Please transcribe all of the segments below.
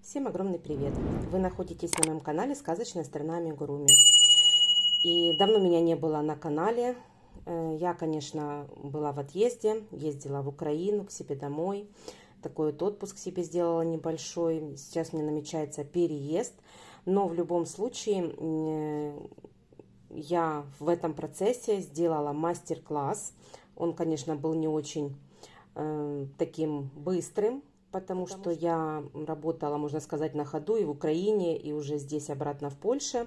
Всем огромный привет! Вы находитесь на моем канале «Сказочная страна Амигуруми». И давно меня не было на канале. Я, конечно, была в отъезде, ездила в Украину к себе домой. Такой вот отпуск себе сделала небольшой. Сейчас мне намечается переезд. Но в любом случае я в этом процессе сделала мастер-класс. Он, конечно, был не очень таким быстрым, потому что я работала, можно сказать, на ходу и в Украине, и уже здесь обратно в Польше.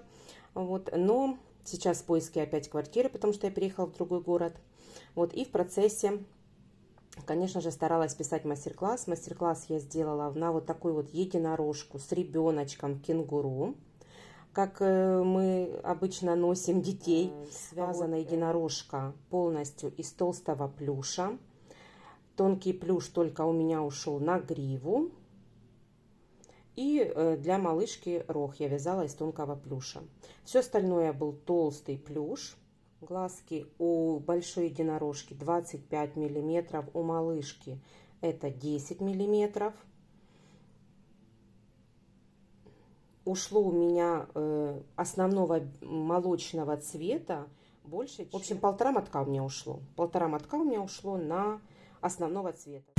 Вот. Но сейчас в поиске опять квартиры, потому что я переехала в другой город. Вот. И в процессе, конечно же, старалась писать мастер-класс. Мастер-класс я сделала на вот такую вот единорожку с ребеночком кенгуру, как мы обычно носим детей. Связана единорожка полностью из толстого плюша. Тонкий плюш только у меня ушел на гриву. И для малышки рог я вязала из тонкого плюша. Все остальное был толстый плюш. Глазки у большой единорожки 25 миллиметров, у малышки это 10 миллиметров. Ушло у меня основного молочного цвета больше. В общем, полтора мотка у меня ушло. Полтора мотка у меня ушло на основного цвета.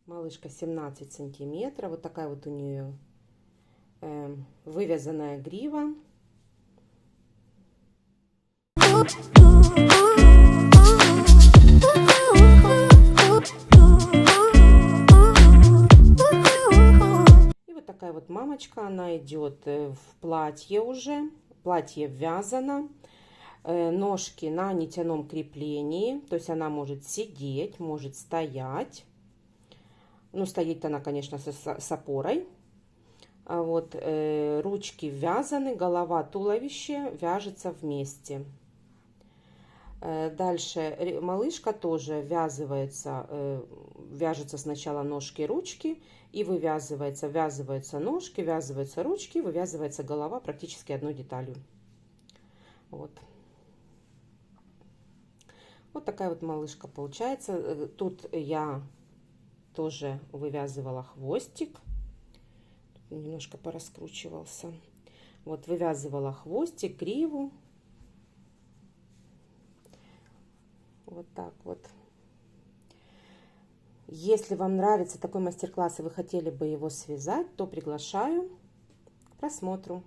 Малышка 17 сантиметров. Вот такая вот у нее вывязанная грива. И вот такая вот мамочка, она идет в платье уже. Платье вязано. Ножки на нитяном креплении. То есть она может сидеть, может стоять. Ну, стоит она, конечно, с опорой. Вот, ручки вязаны, голова, туловище вяжется вместе. Дальше малышка тоже ввязывается, вяжется сначала ножки и ручки, и ввязываются ножки, ввязываются ручки, вывязывается голова практически одной деталью. Вот. Вот такая вот малышка получается. Тут я тоже вывязывала хвостик. Немножко пораскручивался. Вот вывязывала хвостик, гриву. Вот так вот. Если вам нравится такой мастер-класс и вы хотели бы его связать, то приглашаю к просмотру.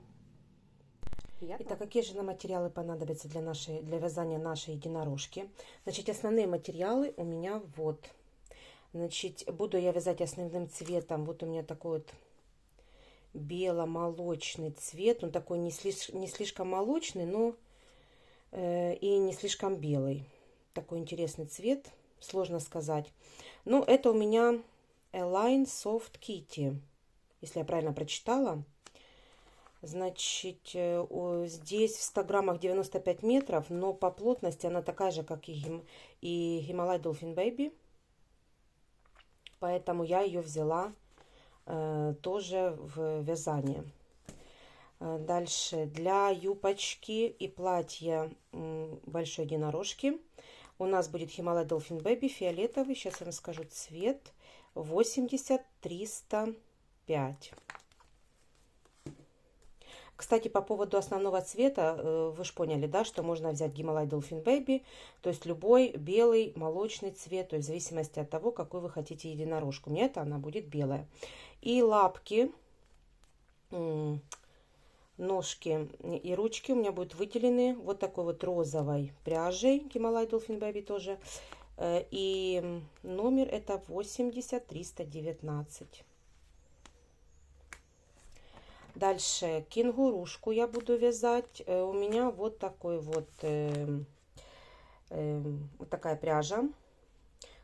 Итак, какие же нам материалы понадобятся для вязания нашей единорожки? Значит, основные материалы у меня вот. Значит, буду я вязать основным цветом. Вот у меня такой вот бело-молочный цвет. Он такой не слишком молочный, но и не слишком белый. Такой интересный цвет, сложно сказать. Но это у меня Align Soft Kitty, если я правильно прочитала. Значит, здесь в 100 граммах 95 метров, но по плотности она такая же, как и Himalaya Dolphin Baby. Поэтому я ее взяла тоже в вязание. Дальше для юбочки и платья большой единорожки у нас будет Himalaya Dolphin Baby фиолетовый. Сейчас я вам скажу цвет 80-305. Кстати, по поводу основного цвета, вы же поняли, да, что можно взять Himalaya Dolphin Baby, то есть любой белый, молочный цвет, то есть в зависимости от того, какой вы хотите единорожку. У меня это она будет белая. И лапки, ножки и ручки у меня будут выделены вот такой вот розовой пряжей Himalaya Dolphin Baby тоже. И номер это 80-319. Дальше кенгурушку я буду вязать. У меня вот такой вот, вот такая пряжа.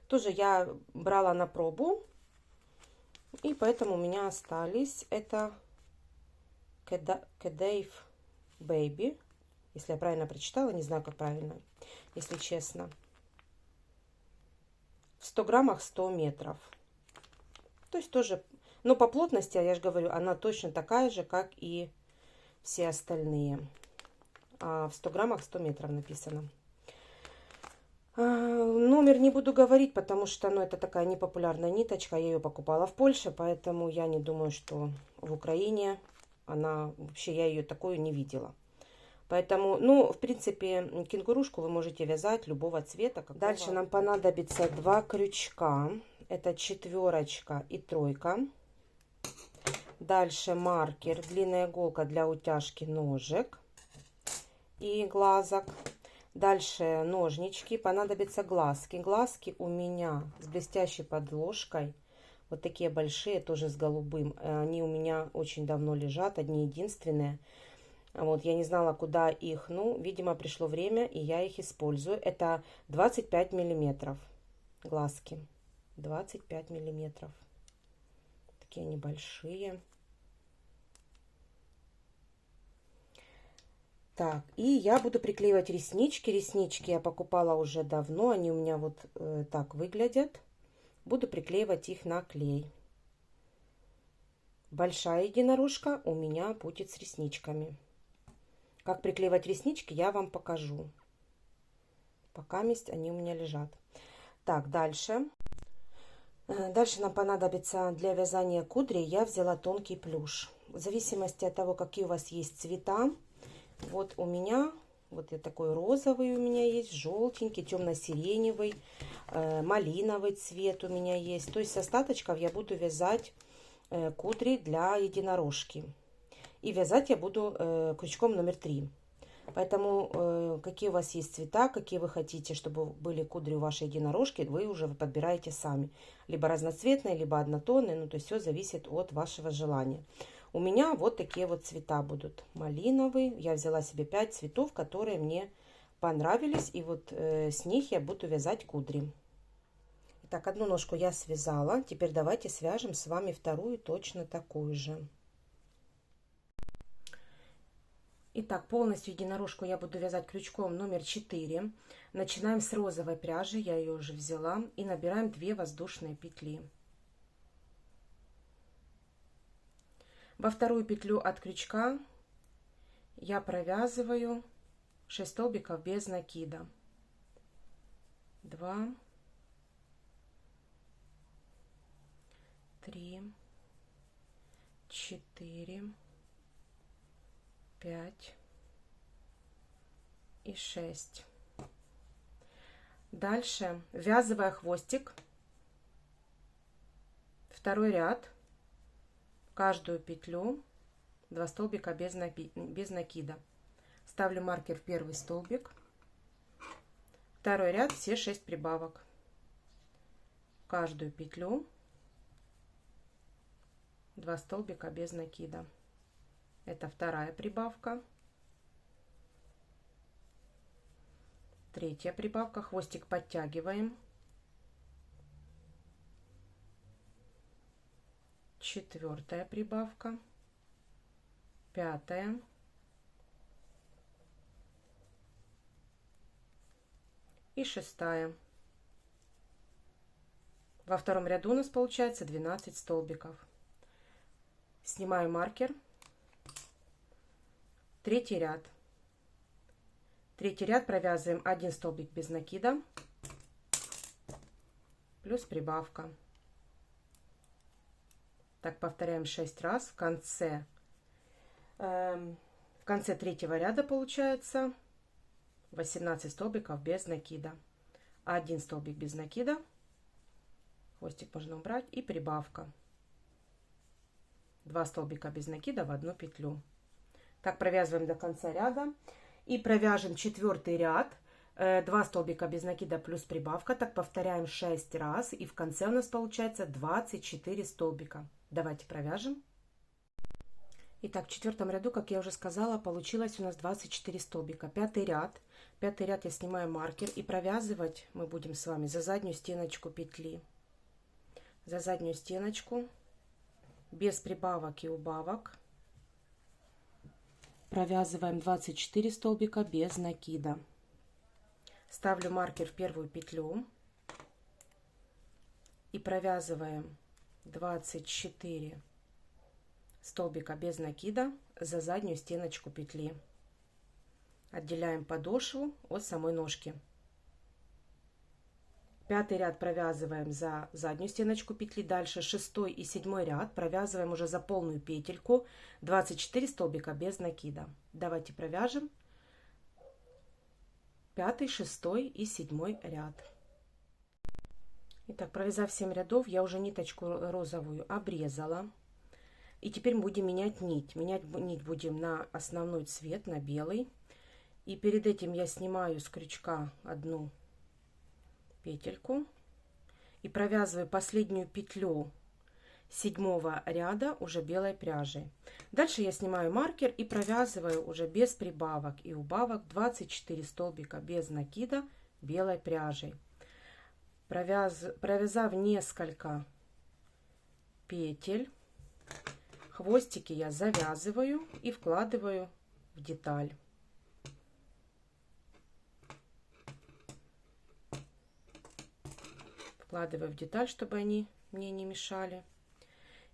Тоже я брала на пробу. И поэтому у меня остались. Это Kedave Baby. Если я правильно прочитала, не знаю, как правильно, если честно. В 100 граммах 100 метров. То есть тоже Но по плотности, я же говорю, она точно такая же, как и все остальные. А в 100 граммах 100 метров написано. Номер не буду говорить, потому что, ну, это такая непопулярная ниточка. Я ее покупала в Польше, поэтому я не думаю, что в Украине она... Вообще, я ее такую не видела. Поэтому, ну, в принципе, кенгурушку вы можете вязать любого цвета. Какого. Дальше нам понадобится 2 крючка. Это 4 и 3. Дальше маркер, длинная иголка для утяжки ножек и глазок. Дальше ножнички, понадобятся глазки. Глазки у меня с блестящей подложкой. Вот такие большие, тоже с голубым. Они у меня очень давно лежат, одни единственные. Вот, я не знала, куда их. Ну, видимо, пришло время, и я их использую. Это 25 миллиметров глазки. 25 миллиметров. Такие они большие. Так, и я буду приклеивать реснички. Реснички я покупала уже давно. Они у меня вот так выглядят. Буду приклеивать их на клей. Большая единорожка у меня будет с ресничками. Как приклеивать реснички, я вам покажу. Пока они у меня лежат. Так, дальше. Дальше нам понадобится для вязания кудри. Я взяла тонкий плюш. В зависимости от того, какие у вас есть цвета. Вот у меня, вот и такой розовый у меня есть, желтенький, темно-сиреневый, малиновый цвет у меня есть. То есть с остаточков я буду вязать кудри для единорожки. И вязать я буду крючком номер 3. Поэтому какие у вас есть цвета, какие вы хотите, чтобы были кудри у вашей единорожки, вы уже подбираете сами. Либо разноцветные, либо однотонные, ну то есть все зависит от вашего желания. У меня вот такие вот цвета будут. Малиновый. Я взяла себе 5 цветов, которые мне понравились. И вот с них я буду вязать кудри. Итак, одну ножку я связала. Теперь давайте свяжем с вами вторую точно такую же. Итак, полностью единорожку я буду вязать крючком номер 4. Начинаем с розовой пряжи. Я ее уже взяла. И набираем 2 воздушные петли. Во вторую петлю от крючка я провязываю 6 столбиков без накида. 2, 3, 4, 5 и 6. Дальше, ввязывая хвостик, второй ряд, каждую петлю 2 столбика без накида. Ставлю маркер в первый столбик, второй ряд, все 6 прибавок, каждую петлю 2 столбика без накида. Это вторая прибавка, третья прибавка, хвостик подтягиваем, четвертая прибавка, пятая и шестая. Во втором ряду у нас получается 12 столбиков. Снимаю маркер. Третий ряд. Третий ряд провязываем 1 столбик без накида плюс прибавка. Так повторяем 6 раз. В конце третьего ряда получается 18 столбиков без накида. 1 столбик без накида, хвостик можно убрать, и прибавка. 2 столбика без накида в одну петлю. Так провязываем до конца ряда. И провяжем 4-й ряд. 2 столбика без накида плюс прибавка. Так повторяем 6 раз. И в конце у нас получается 24 столбика. Давайте провяжем. Итак, в 4-м ряду, как я уже сказала, получилось у нас 24 столбика. 5-й ряд. 5-й ряд я снимаю маркер. И провязывать мы будем с вами за заднюю стеночку петли. За заднюю стеночку. Без прибавок и убавок. Провязываем 24 столбика без накида. Ставлю маркер в первую петлю и провязываем 24 столбика без накида за заднюю стеночку петли. Отделяем подошву от самой ножки. Пятый ряд провязываем за заднюю стеночку петли. Дальше 6 и 7 ряд провязываем уже за полную петельку. 24 столбика без накида. Давайте провяжем 5, 6 и 7 ряд. Итак, провязав 7 рядов, я уже ниточку розовую обрезала. И теперь будем менять нить. Менять нить будем на основной цвет, на белый. И перед этим я снимаю с крючка одну петельку и провязываю последнюю петлю 7 ряда уже белой пряжей. Дальше я снимаю маркер и провязываю уже без прибавок и убавок 24 столбика без накида белой пряжей. Провязав несколько петель, хвостики я завязываю и вкладываю в деталь. Вкладываю в деталь, чтобы они мне не мешали.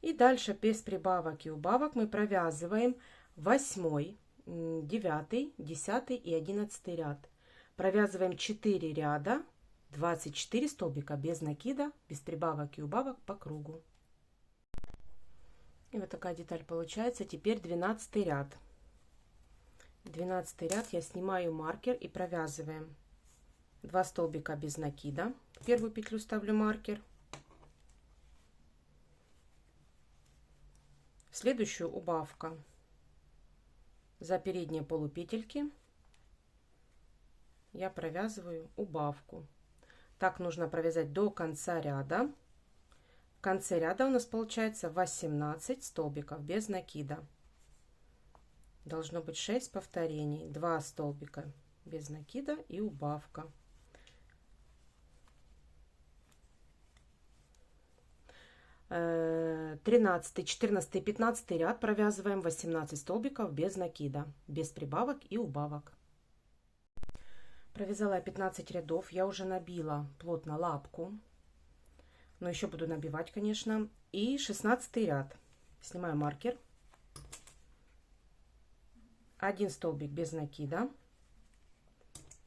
И дальше без прибавок и убавок мы провязываем 8, 9, 10 и 11 ряд. Провязываем 4 ряда, 24 столбика без накида, без прибавок и убавок по кругу. И вот такая деталь получается. Теперь 12 ряд. 12 ряд я снимаю маркер и провязываем 2 столбика без накида. В первую петлю ставлю маркер. В следующую убавка. За передние полупетельки я провязываю убавку. Так нужно провязать до конца ряда. В конце ряда у нас получается 18 столбиков без накида. Должно быть 6 повторений. 2 столбика без накида и убавка. 13, 14 и 15 ряд провязываем 18 столбиков без накида, без прибавок и убавок. Провязала 15 рядов, я уже набила плотно лапку, но еще буду набивать, конечно. И 16 ряд. Снимаю маркер. 1 столбик без накида.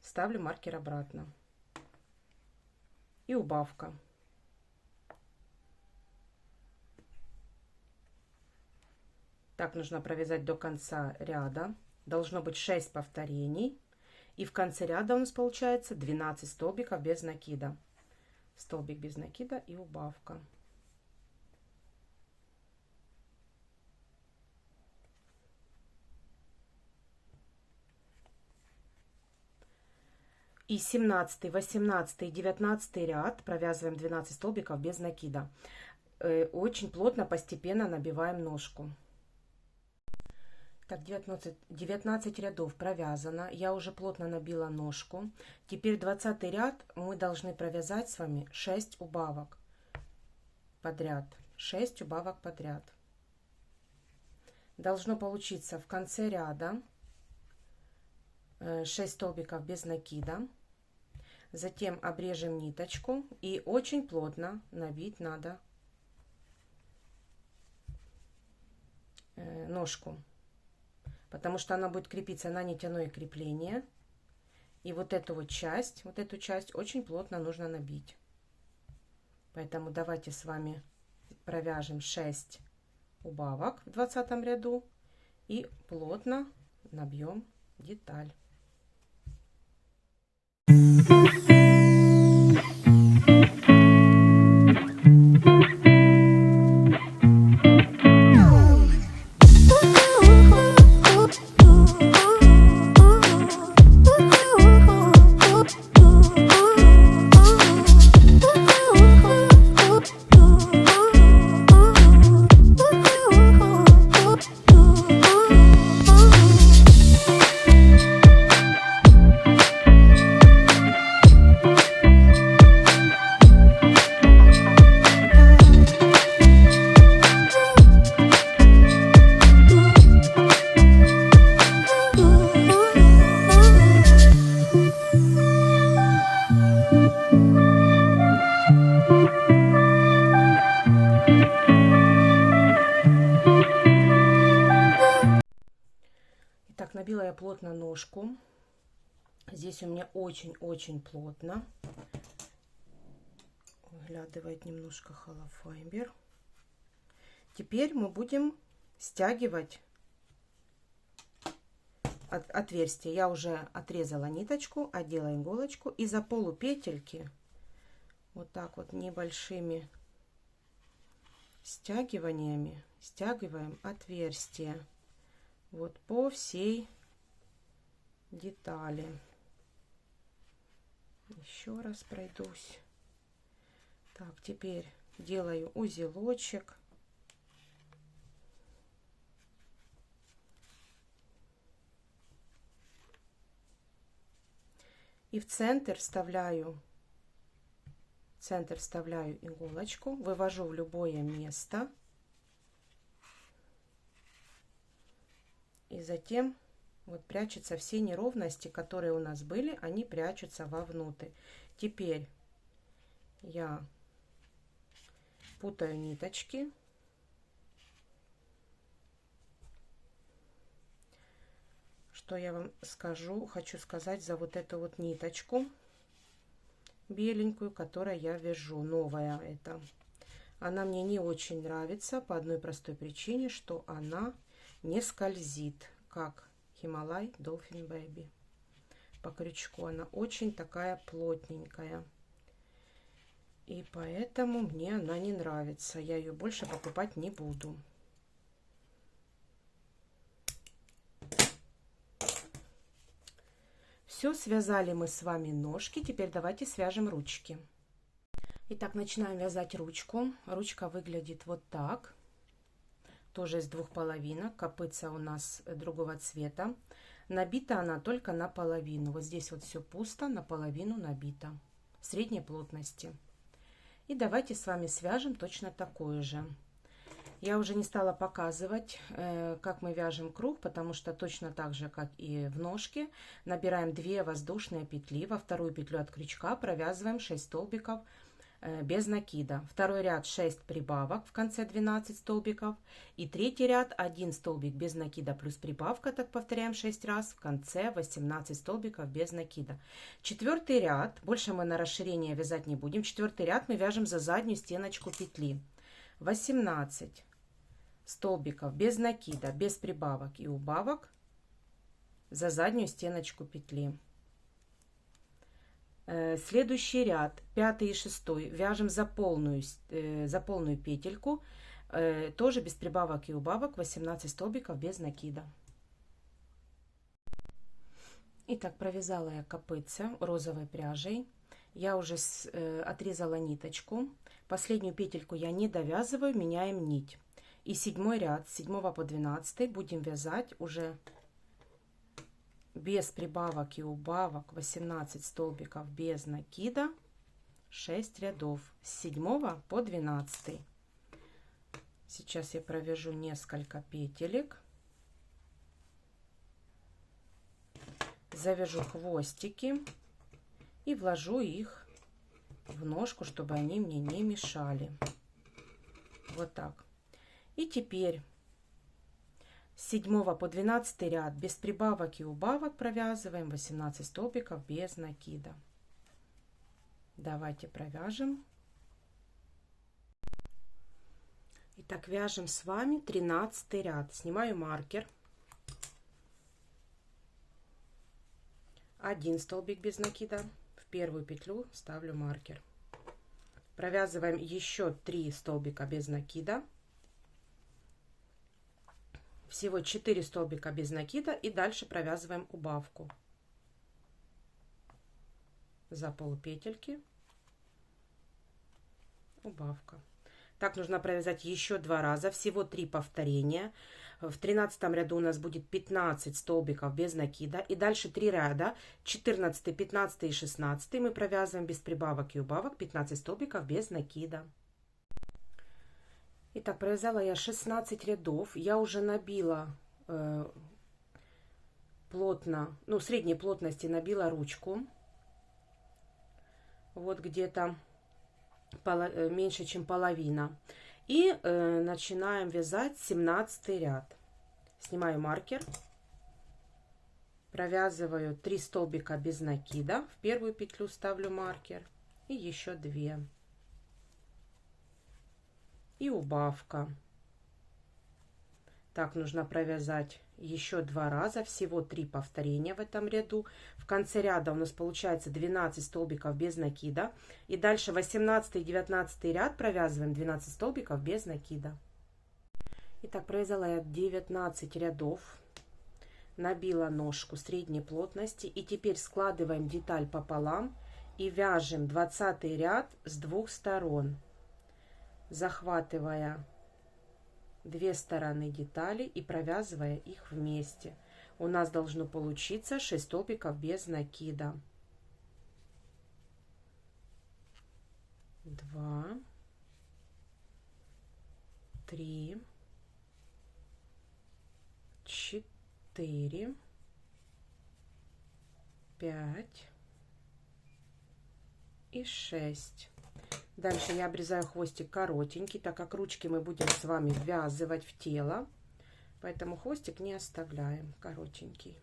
Ставлю маркер обратно. И убавка. Так нужно провязать до конца ряда. Должно быть 6 повторений. И в конце ряда у нас получается 12 столбиков без накида. Столбик без накида и убавка. И 17, 18 и 19 ряд провязываем 12 столбиков без накида. Очень плотно, постепенно набиваем ножку. Так, 19 рядов провязано. Я уже плотно набила ножку. Теперь 20 ряд мы должны провязать с вами 6 убавок подряд. 6 убавок подряд. Должно получиться в конце ряда 6 столбиков без накида. Затем обрежем ниточку и очень плотно набить надо ножку. Потому что она будет крепиться на нитяное крепление. И вот эту часть очень плотно нужно набить. Поэтому давайте с вами провяжем 6 убавок в 20 ряду и плотно набьем деталь. набила я плотно ножку. Здесь у меня очень-очень плотно. Выглядывает немножко холофайбер. Теперь мы будем стягивать отверстие. Я уже отрезала ниточку, одела иголочку, и за полупетельки вот так вот небольшими стягиваниями стягиваем отверстие вот по всей детали. Еще раз пройдусь. Так, теперь делаю узелочек. И в центр вставляю иголочку, вывожу в любое место. И затем вот прячутся все неровности, которые у нас были, они прячутся вовнутрь. Теперь я путаю ниточки. Что я вам хочу сказать за вот эту вот ниточку беленькую, которую я вяжу, новая это. Она мне не очень нравится по одной простой причине, что она не скользит, как Himalaya Dolphin Baby. По крючку она очень такая плотненькая. И поэтому мне она не нравится. Я ее больше покупать не буду. Все, связали мы с вами ножки. Теперь давайте свяжем ручки. Итак, начинаем вязать ручку. Ручка выглядит вот так. Тоже из двух половинок. Копытца у нас другого цвета. Набита она только наполовину. Вот здесь вот все пусто, наполовину набита. Средней плотности. И давайте с вами свяжем точно такое же. Я уже не стала показывать, как мы вяжем круг, потому что точно так же, как и в ножке, набираем 2 воздушные петли. Во вторую петлю от крючка провязываем 6 столбиков без накида. Второй ряд 6 прибавок, в конце 12 столбиков. И третий ряд 1 столбик без накида плюс прибавка, так повторяем 6 раз, в конце 18 столбиков без накида. Четвертый ряд, больше мы на расширение вязать не будем, четвертый ряд мы вяжем за заднюю стеночку петли. 18 столбиков без накида, без прибавок и убавок за заднюю стеночку петли. Следующий ряд, 5 и 6, вяжем за полную петельку, тоже без прибавок и убавок, 18 столбиков без накида. Итак, провязала я копытце розовой пряжей. Я уже отрезала ниточку. Последнюю петельку я не довязываю, меняем нить. И 7 ряд, с 7 по 12 будем вязать уже без прибавок и убавок, 18 столбиков без накида, 6 рядов с 7 по 12. Сейчас я провяжу несколько петелек, завяжу хвостики и вложу их в ножку, чтобы они мне не мешали. Вот так. И теперь с 7 по 12 ряд без прибавок и убавок провязываем 18 столбиков без накида. Давайте провяжем. Итак, вяжем с вами 13 ряд. Снимаю маркер. 1 столбик без накида. В первую петлю ставлю маркер. Провязываем еще 3 столбика без накида. Всего 4 столбика без накида и дальше провязываем убавку за полупетельки, убавка. Так нужно провязать еще 2 раза, всего 3 повторения. В 13 ряду у нас будет 15 столбиков без накида и дальше 3 ряда, 14, 15 и 16 мы провязываем без прибавок и убавок, 15 столбиков без накида. Итак, провязала я 16 рядов. Я уже набила плотно, средней плотности набила ручку. Вот где-то меньше, чем половина. И начинаем вязать 17 ряд. Снимаю маркер. Провязываю 3 столбика без накида, в первую петлю ставлю маркер и еще 2, и убавка. Так нужно провязать еще 2 раза, всего 3 повторения в этом ряду. В конце ряда у нас получается 12 столбиков без накида, и дальше 18 и 19 ряд провязываем 12 столбиков без накида. Итак, провязала я 19 рядов, набила ножку средней плотности, и теперь складываем деталь пополам и вяжем 20 ряд с двух сторон, захватывая 2 стороны детали и провязывая их вместе. У нас должно получиться 6 столбиков без накида. 2, 3, 4, 5 и 6. Дальше я обрезаю хвостик коротенький, так как ручки мы будем с вами ввязывать в тело, поэтому хвостик не оставляем, коротенький.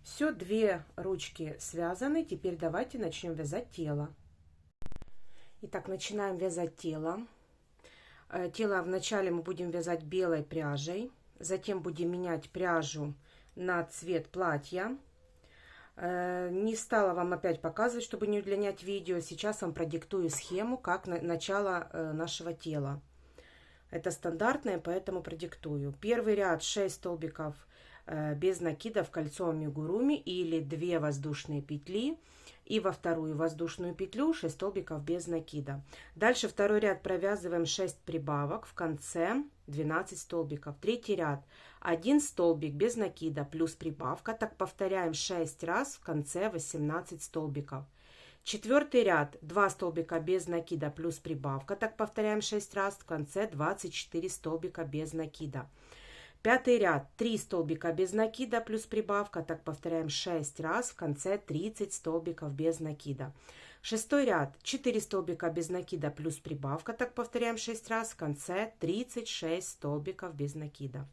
Все, 2 ручки связаны, теперь давайте начнем вязать тело. Итак, начинаем вязать тело. Тело вначале мы будем вязать белой пряжей, затем будем менять пряжу на цвет платья. Не стала вам опять показывать, чтобы не удлинять видео. Сейчас вам продиктую схему, как начало нашего тела. Это стандартное, поэтому продиктую. Первый ряд 6 столбиков без накида в кольцо амигуруми или 2 воздушные петли. И во вторую воздушную петлю 6 столбиков без накида. Дальше второй ряд провязываем 6 прибавок, в конце 12 столбиков. Третий ряд 1 столбик без накида плюс прибавка, так повторяем 6 раз, в конце 18 столбиков. Четвертый ряд 2 столбика без накида плюс прибавка, так повторяем 6 раз, в конце 24 столбика без накида. Пятый ряд 3 столбика без накида плюс прибавка, так повторяем 6 раз, в конце 30 столбиков без накида. Шестой ряд 4 столбика без накида плюс прибавка, так повторяем 6 раз, в конце 36 столбиков без накида.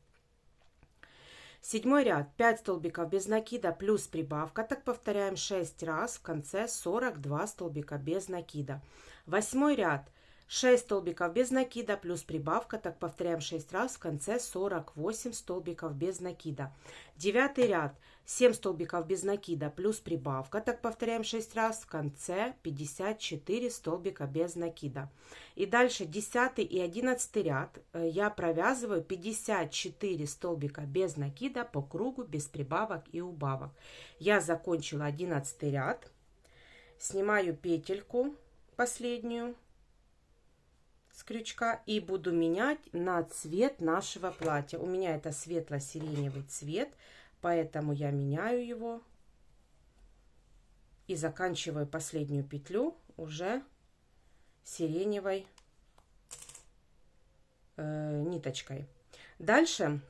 Седьмой ряд 5 столбиков без накида плюс прибавка, так повторяем 6 раз, в конце 42 столбика без накида. Восьмой ряд 6 столбиков без накида плюс прибавка, так повторяем 6 раз, в конце 48 столбиков без накида. Девятый ряд 7 столбиков без накида плюс прибавка, так повторяем 6 раз, в конце 54 столбика без накида. И дальше 10 и 11 ряд я провязываю 54 столбика без накида по кругу, без прибавок и убавок. Я закончила 11 ряд, снимаю петельку последнюю с крючка и буду менять на цвет нашего платья. У меня это светло-сиреневый цвет, поэтому я меняю его и заканчиваю последнюю петлю уже сиреневой ниточкой. Дальше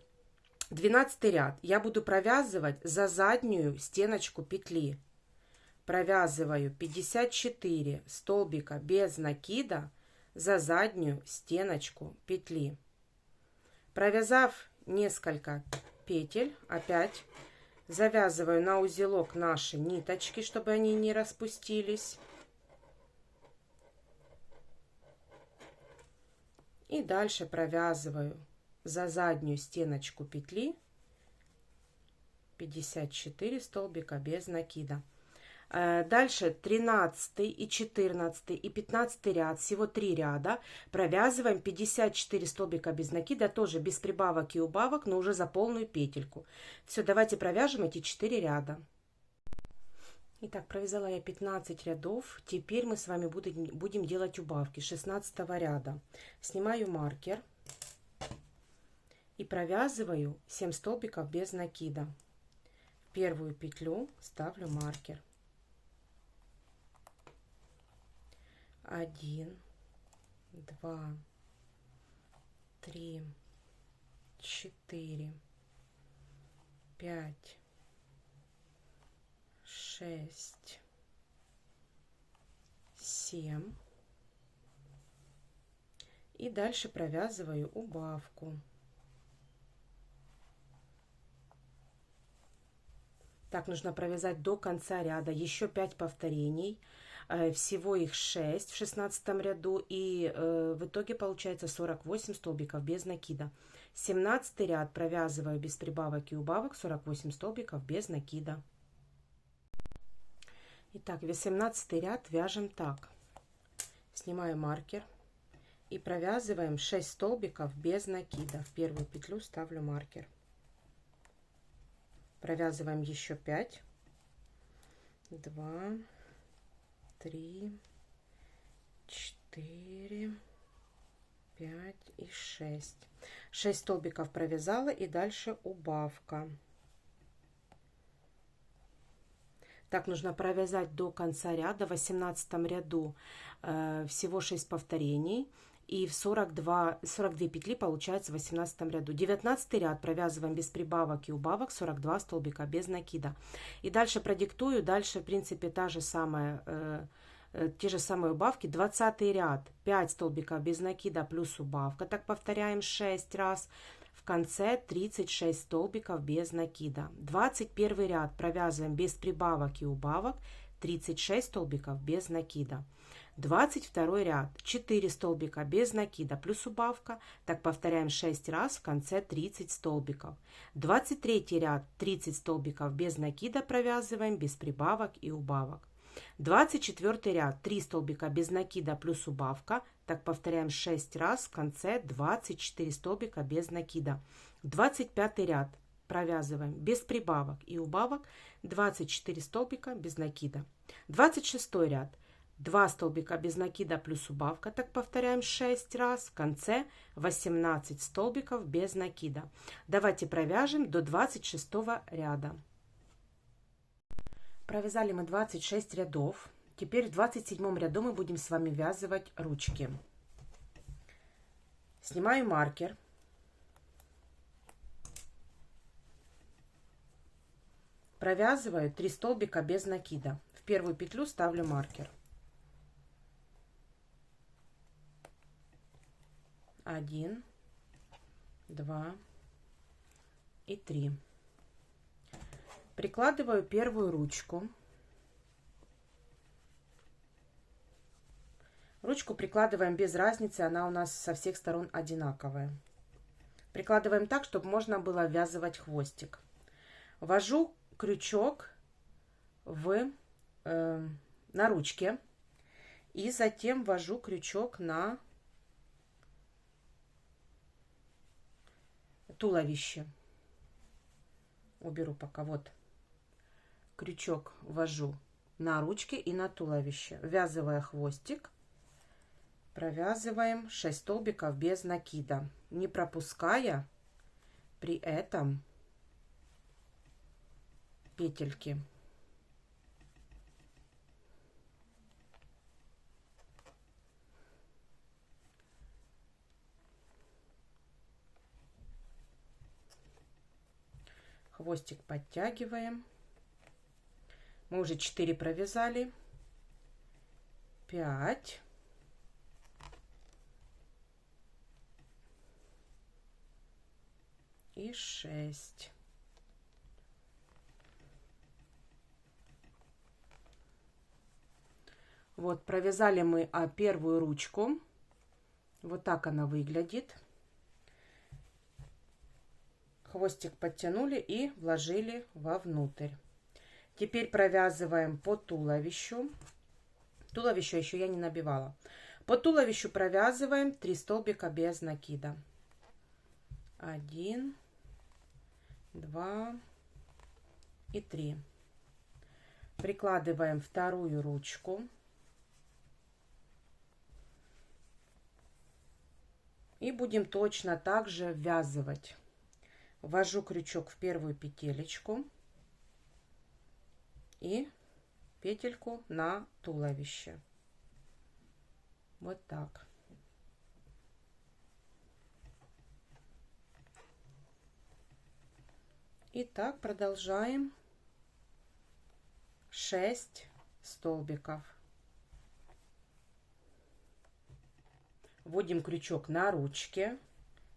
12 ряд я буду провязывать за заднюю стеночку петли. Провязываю 54 столбика без накида за заднюю стеночку петли. Провязав несколько петель, опять завязываю на узелок наши ниточки, чтобы они не распустились. И дальше провязываю за заднюю стеночку петли 54 столбика без накида. Дальше 13 и 14 и 15 ряд, всего 3 ряда, провязываем 54 столбика без накида, тоже без прибавок и убавок, но уже за полную петельку. Все, давайте провяжем эти 4 ряда. Итак, провязала я 15 рядов, теперь мы с вами будем делать убавки 16 ряда. Снимаю маркер и провязываю 7 столбиков без накида. В первую петлю ставлю маркер. 1, 2, 3, 4, 5, 6, 7. И дальше провязываю убавку. Так, нужно провязать до конца ряда еще 5 повторений. Всего их 6 в 16 ряду. И в итоге получается 48 столбиков без накида. 17 ряд провязываю без прибавок и убавок, 48 столбиков без накида. Итак, 18 ряд вяжем так. Снимаю маркер и провязываем 6 столбиков без накида. В первую петлю ставлю маркер. Провязываем еще 5. 2, 3, 4, 5 и 6. 6 столбиков провязала и дальше убавка. Так, нужно провязать до конца ряда. В 18 ряду всего 6 повторений. И в 42 петли получается в 18 ряду. 19 ряд провязываем без прибавок и убавок, 42 столбика без накида. И дальше продиктую. Дальше, в принципе, те же самые убавки. 20 ряд 5 столбиков без накида плюс убавка. Так повторяем 6 раз. В конце 36 столбиков без накида. 21 ряд провязываем без прибавок и убавок, 36 столбиков без накида. 22 ряд 4 столбика без накида плюс убавка. Так повторяем 6 раз, в конце 30 столбиков. 23 ряд 30 столбиков без накида провязываем без прибавок и убавок. 24 ряд 3 столбика без накида плюс убавка. Так повторяем 6 раз, в конце 24 столбика без накида. 25 ряд провязываем без прибавок и убавок, 24 столбика без накида. 26 ряд 2 столбика без накида плюс убавка. Так повторяем 6 раз, в конце 18 столбиков без накида. Давайте провяжем до 26 ряда. Провязали мы 26 рядов. Теперь в 27 ряду мы будем с вами вязывать ручки. Снимаю маркер. Провязываю 3 столбика без накида. В первую петлю ставлю маркер. 1, 2 и 3. Прикладываю первую ручку. Ручку прикладываем без разницы, она у нас со всех сторон одинаковая. Прикладываем так, чтобы можно было ввязывать хвостик. Ввожу крючок на ручке и затем ввожу крючок на туловище. Уберу пока. Вот крючок ввожу на ручке и на туловище. Ввязывая хвостик, провязываем 6 столбиков без накида, не пропуская при этом петельки. Хвостик подтягиваем. Мы уже 4 провязали. 5. И 6. Вот, провязали мы первую ручку. Вот так она выглядит. Хвостик подтянули и вложили вовнутрь. Теперь провязываем по туловищу. Туловище еще я не набивала. По туловищу провязываем 3 столбика без накида. 1, 2 и 3. Прикладываем вторую ручку. И будем точно так же ввязывать. Ввожу крючок в первую петелечку и петельку на туловище. Вот так. И так продолжаем 6 столбиков. Вводим крючок на ручке,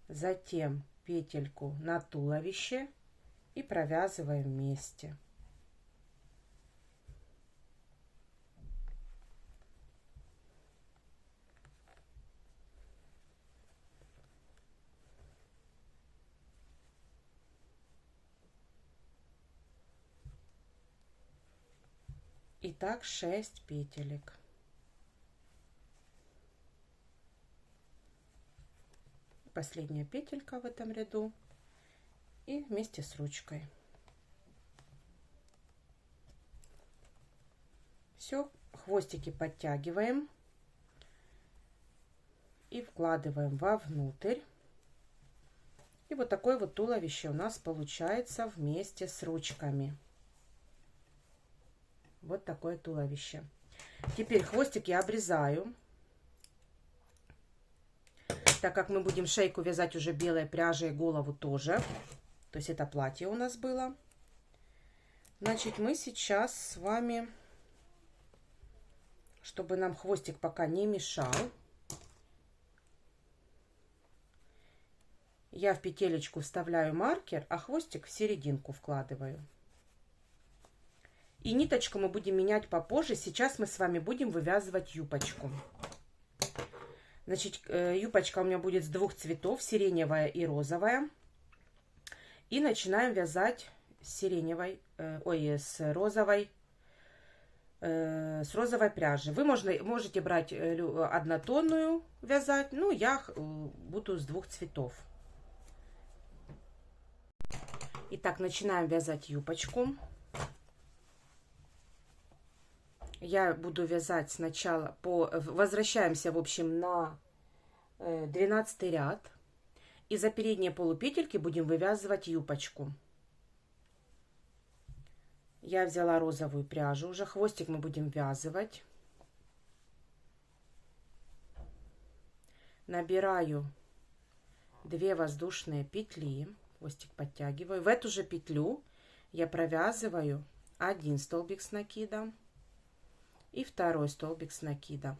затем петельку на туловище и провязываем вместе. Итак, 6 петелек. Последняя петелька в этом ряду и вместе с ручкой. Все, хвостики подтягиваем и вкладываем вовнутрь. И вот такое вот туловище у нас получается вместе с ручками. Вот такое туловище. Теперь хвостик я обрезаю. Так как мы будем шейку вязать уже белой пряжей, голову тоже. То есть это платье у нас было. Значит, мы сейчас с вами, чтобы нам хвостик пока не мешал, я в петелечку вставляю маркер, а хвостик в серединку вкладываю. И ниточку мы будем менять попозже. Сейчас мы с вами будем вывязывать юбочку. Значит, юбочка у меня будет с двух цветов, сиреневая и розовая. И начинаем вязать с розовой пряжи. Вы можете брать однотонную вязать, ну я буду с двух цветов. Итак, начинаем вязать юбочку. Я буду вязать сначала возвращаемся, в общем, на 12 ряд. И за передние полупетельки будем вывязывать юбочку. Я взяла розовую пряжу, уже хвостик мы будем ввязывать. Набираю 2 воздушные петли, хвостик подтягиваю. В эту же петлю я провязываю 1 столбик с накидом и 2 столбик с накидом.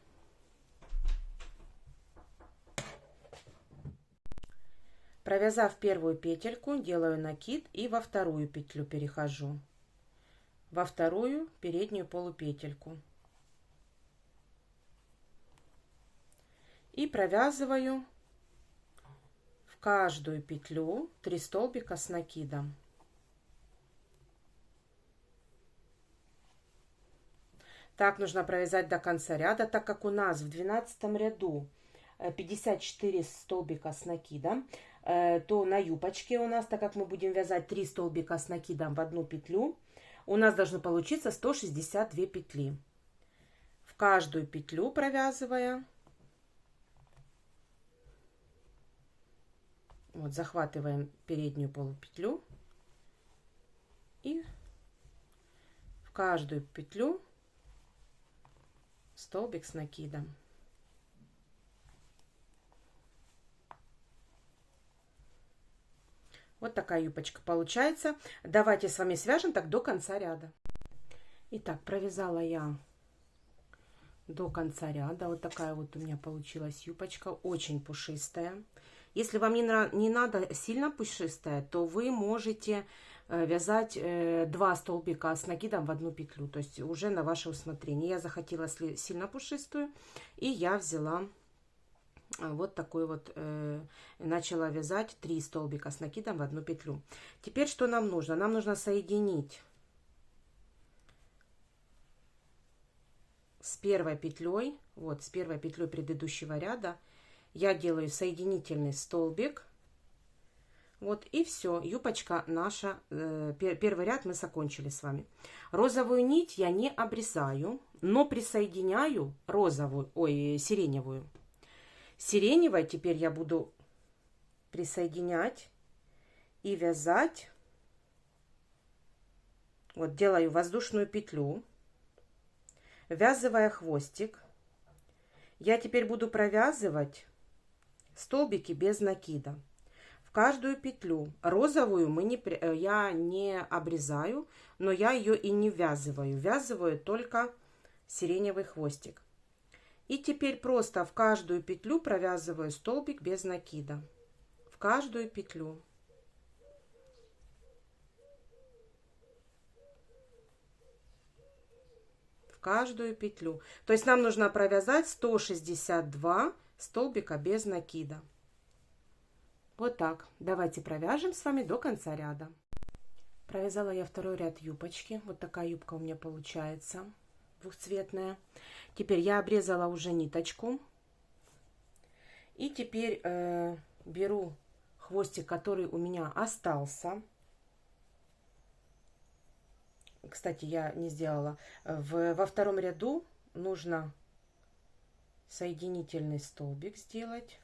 Провязав первую петельку, делаю накид и во вторую петлю перехожу. Во вторую переднюю полупетельку. И провязываю в каждую петлю 3 столбика с накидом. Так нужно провязать до конца ряда, так как у нас в 12 ряду 54 столбика с накидом, то на юбочке у нас, так как мы будем вязать 3 столбика с накидом в одну петлю, у нас должно получиться 162 петли. В каждую петлю провязывая, вот захватываем переднюю полупетлю и в каждую петлю столбик с накидом. Вот такая юбочка получается. Давайте с вами свяжем так до конца ряда. Итак, провязала я до конца ряда. Вот такая вот у меня получилась юбочка, очень пушистая. Если вам не надо сильно пушистая, то вы можете вязать 2 столбика с накидом в одну петлю, то есть уже на ваше усмотрение. Я захотела сильно пушистую, и я взяла вот такой вот, начала вязать 3 столбика с накидом в одну петлю. Теперь что нам нужно? Нам нужно соединить с первой петлей, вот с первой петлей предыдущего ряда, я делаю соединительный столбик. Вот и все, юбочка наша, первый ряд мы закончили с вами. Розовую нить я не обрезаю, но присоединяю сиреневую. Сиреневой теперь я буду присоединять и вязать. Вот делаю воздушную петлю, ввязывая хвостик. Я теперь буду провязывать столбики без накида. В каждую петлю розовую я не обрезаю, но я ее и не ввязываю. Ввязываю только сиреневый хвостик. И теперь просто в каждую петлю провязываю столбик без накида. В каждую петлю. В каждую петлю. То есть нам нужно провязать 162 столбика без накида. Вот так. Давайте провяжем с вами до конца ряда. Провязала я второй ряд юбочки. Вот такая юбка у меня получается. двухцветная. Теперь я обрезала уже ниточку. И теперь беру хвостик, который у меня остался. Кстати, я не сделала. Во втором ряду нужно соединительный столбик сделать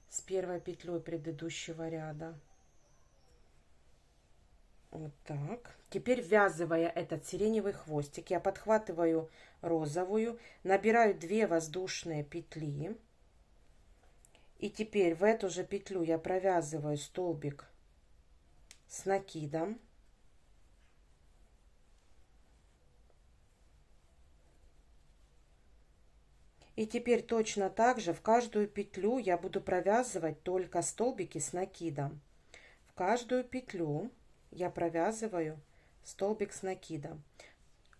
с первой петлей предыдущего ряда. Вот так. Теперь, ввязывая этот сиреневый хвостик, я подхватываю розовую, набираю 2 воздушные петли. И теперь в эту же петлю я провязываю столбик с накидом. И теперь точно так же в каждую петлю я буду провязывать только столбики с накидом. В каждую петлю я провязываю столбик с накидом,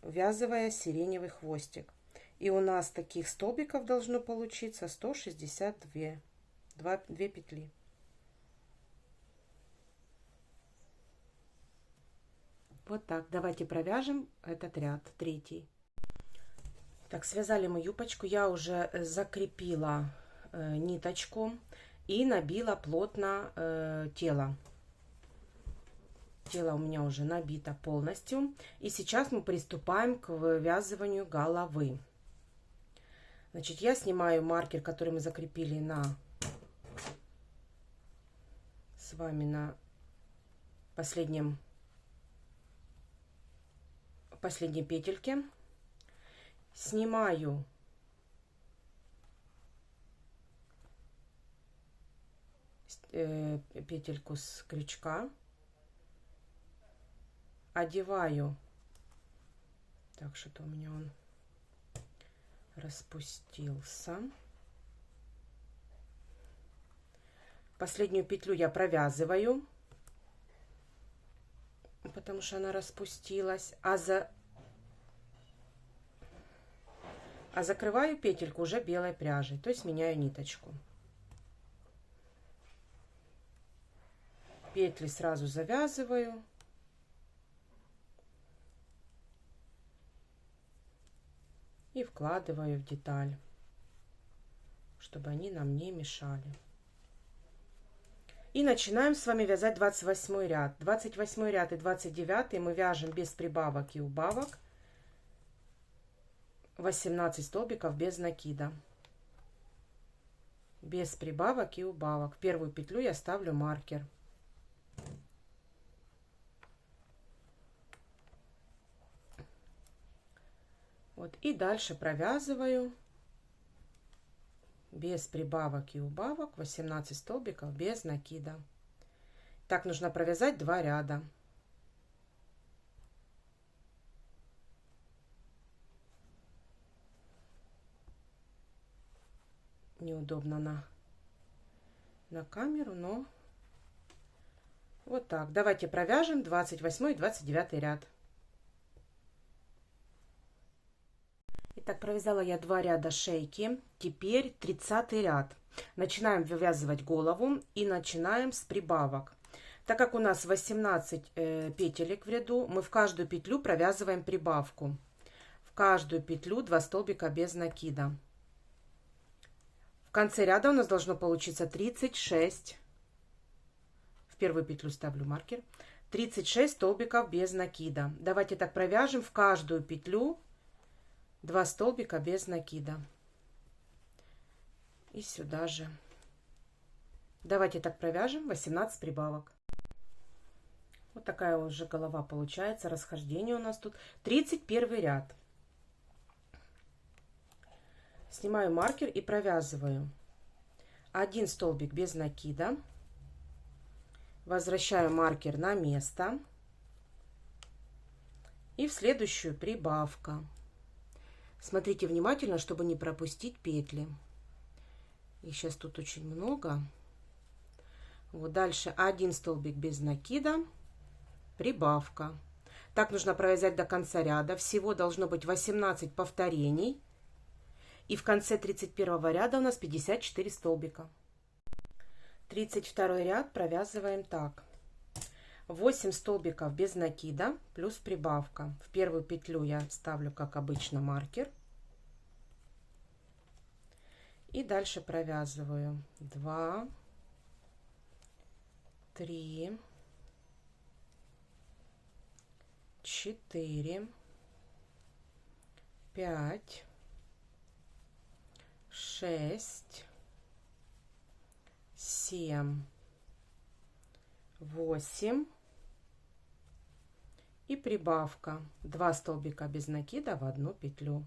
ввязывая сиреневый хвостик. И у нас таких столбиков должно получиться 162 2 петли. Вот так. Давайте провяжем этот ряд, третий. Так, связали мы юбочку. Я уже закрепила ниточку и набила плотно тело. Тело у меня уже набито полностью. И сейчас мы приступаем к вывязыванию головы. Значит, я снимаю маркер, который мы закрепили с вами на последней петельке. Снимаю петельку с крючка, одеваю, так, что-то у меня он распустился. Последнюю петлю я провязываю, потому что она распустилась, а закрываю петельку уже белой пряжей, то есть меняю ниточку. Петли сразу завязываю. И вкладываю в деталь, чтобы они нам не мешали. И начинаем с вами вязать 28 ряд. 28 ряд и 29 мы вяжем без прибавок и убавок. 18 столбиков без накида. Без прибавок и убавок. В первую петлю я ставлю маркер. Вот, и дальше провязываю без прибавок и убавок 18 столбиков без накида. Так нужно провязать 2 ряда. Неудобно на камеру, но вот так. Давайте провяжем 28 и 29 ряд. Итак, провязала я 2 ряда шейки. Теперь 30 ряд. Начинаем вывязывать голову и начинаем с прибавок. Так как у нас 18 петелек в ряду, мы в каждую петлю провязываем прибавку. В каждую петлю 2 столбика без накида. В конце ряда у нас должно получиться 36. В первую петлю ставлю маркер. 36 столбиков без накида. Давайте так провяжем в каждую петлю 2 столбика без накида. И сюда же. Давайте так провяжем 18 прибавок. Вот такая уже голова получается. Расхождение у нас тут. 31 ряд. Снимаю маркер и провязываю 1 столбик без накида. Возвращаю маркер на место. И в следующую прибавка. Смотрите внимательно, чтобы не пропустить петли. Их сейчас тут очень много. Вот дальше 1 столбик без накида. Прибавка. Так нужно провязать до конца ряда. Всего должно быть 18 повторений. И в конце 31 ряда у нас 54 столбика. 32 ряд провязываем так. 8 столбиков без накида плюс прибавка. В первую петлю я ставлю, как обычно, маркер. И дальше провязываю 2, 3, 4, 5, 6, 7, 8 и прибавка 2 столбика без накида в одну петлю.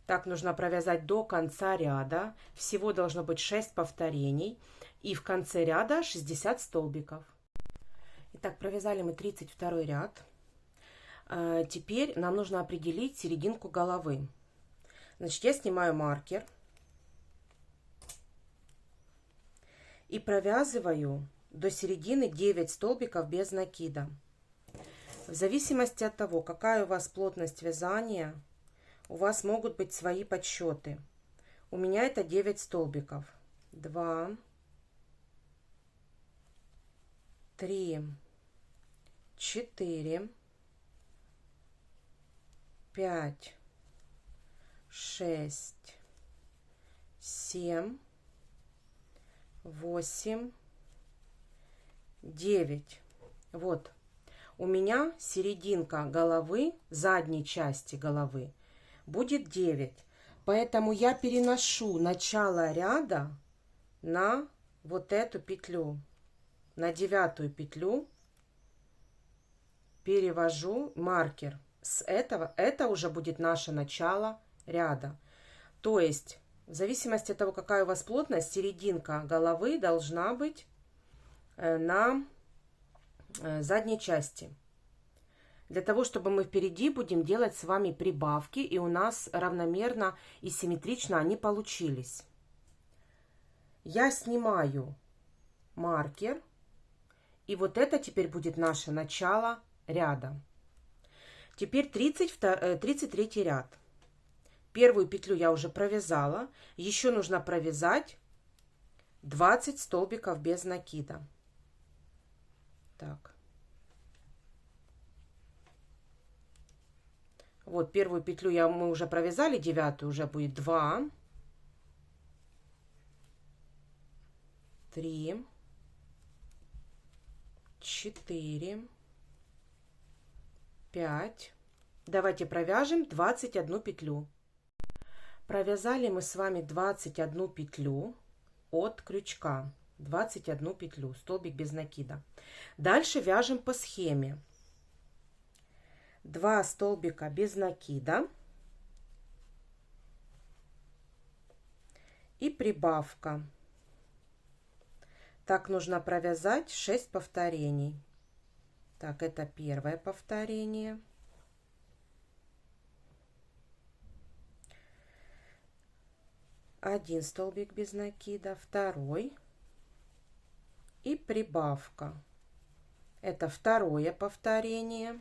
Так нужно провязать до конца ряда. Всего должно быть 6 повторений. И в конце ряда 60 столбиков. Итак, провязали мы 32 ряд. Теперь нам нужно определить серединку головы. Значит, я снимаю маркер. И провязываю до середины 9 столбиков без накида. В зависимости от того, какая у вас плотность вязания, у вас могут быть свои подсчеты. У меня это 9 столбиков. 2, 3, 4, 5, 6, 7, 8, 9. Вот. У меня серединка головы, задней части головы, будет 9. Поэтому я переношу начало ряда на вот эту петлю. На 9-ю петлю перевожу маркер. С этого, это уже будет наше начало ряда. То есть, в зависимости от того, какая у вас плотность, серединка головы должна быть на задней части. Для того, чтобы мы впереди будем делать с вами прибавки, и у нас равномерно и симметрично они получились. Я снимаю маркер, и вот это теперь будет наше начало ряда. Теперь 33 ряд. Первую петлю я уже провязала. Еще нужно провязать 20 столбиков без накида. Так. Вот первую петлю мы уже провязали, 9-ю уже будет 2, 3, 4, 5. Давайте провяжем 21 петлю. Провязали мы с вами 21 петлю от крючка. 21 петлю, столбик без накида. Дальше вяжем по схеме. 2 столбика без накида и прибавка. Так нужно провязать 6 повторений. Так, это первое повторение. Один столбик без накида, второй и прибавка. Это второе повторение.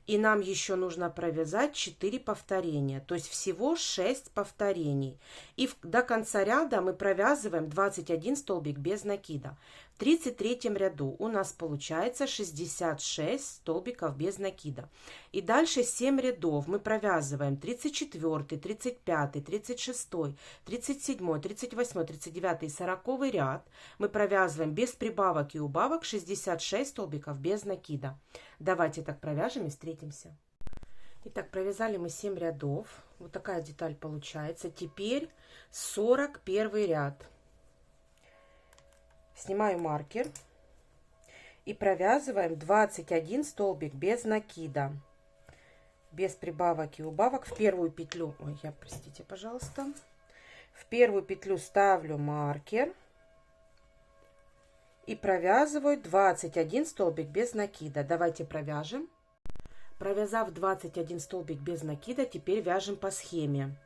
И нам еще нужно провязать 4 повторения, то есть всего 6 повторений. И до конца ряда мы провязываем 21 столбик без накида. В 33 ряду у нас получается 66 столбиков без накида. И дальше 7 рядов мы провязываем 34, 35, 36, 37, 38, 39 и 40 ряд. Мы провязываем без прибавок и убавок 66 столбиков без накида. Давайте так провяжем и встретимся. Итак, провязали мы 7 рядов. Вот такая деталь получается. Теперь 41 ряд. Снимаю маркер и провязываем 21 столбик без накида. Без прибавок и убавок в первую петлю. Ой, простите, пожалуйста. В первую петлю ставлю маркер. И провязываю 21 столбик без накида. Давайте провяжем. Провязав 21 столбик без накида, теперь вяжем по схеме.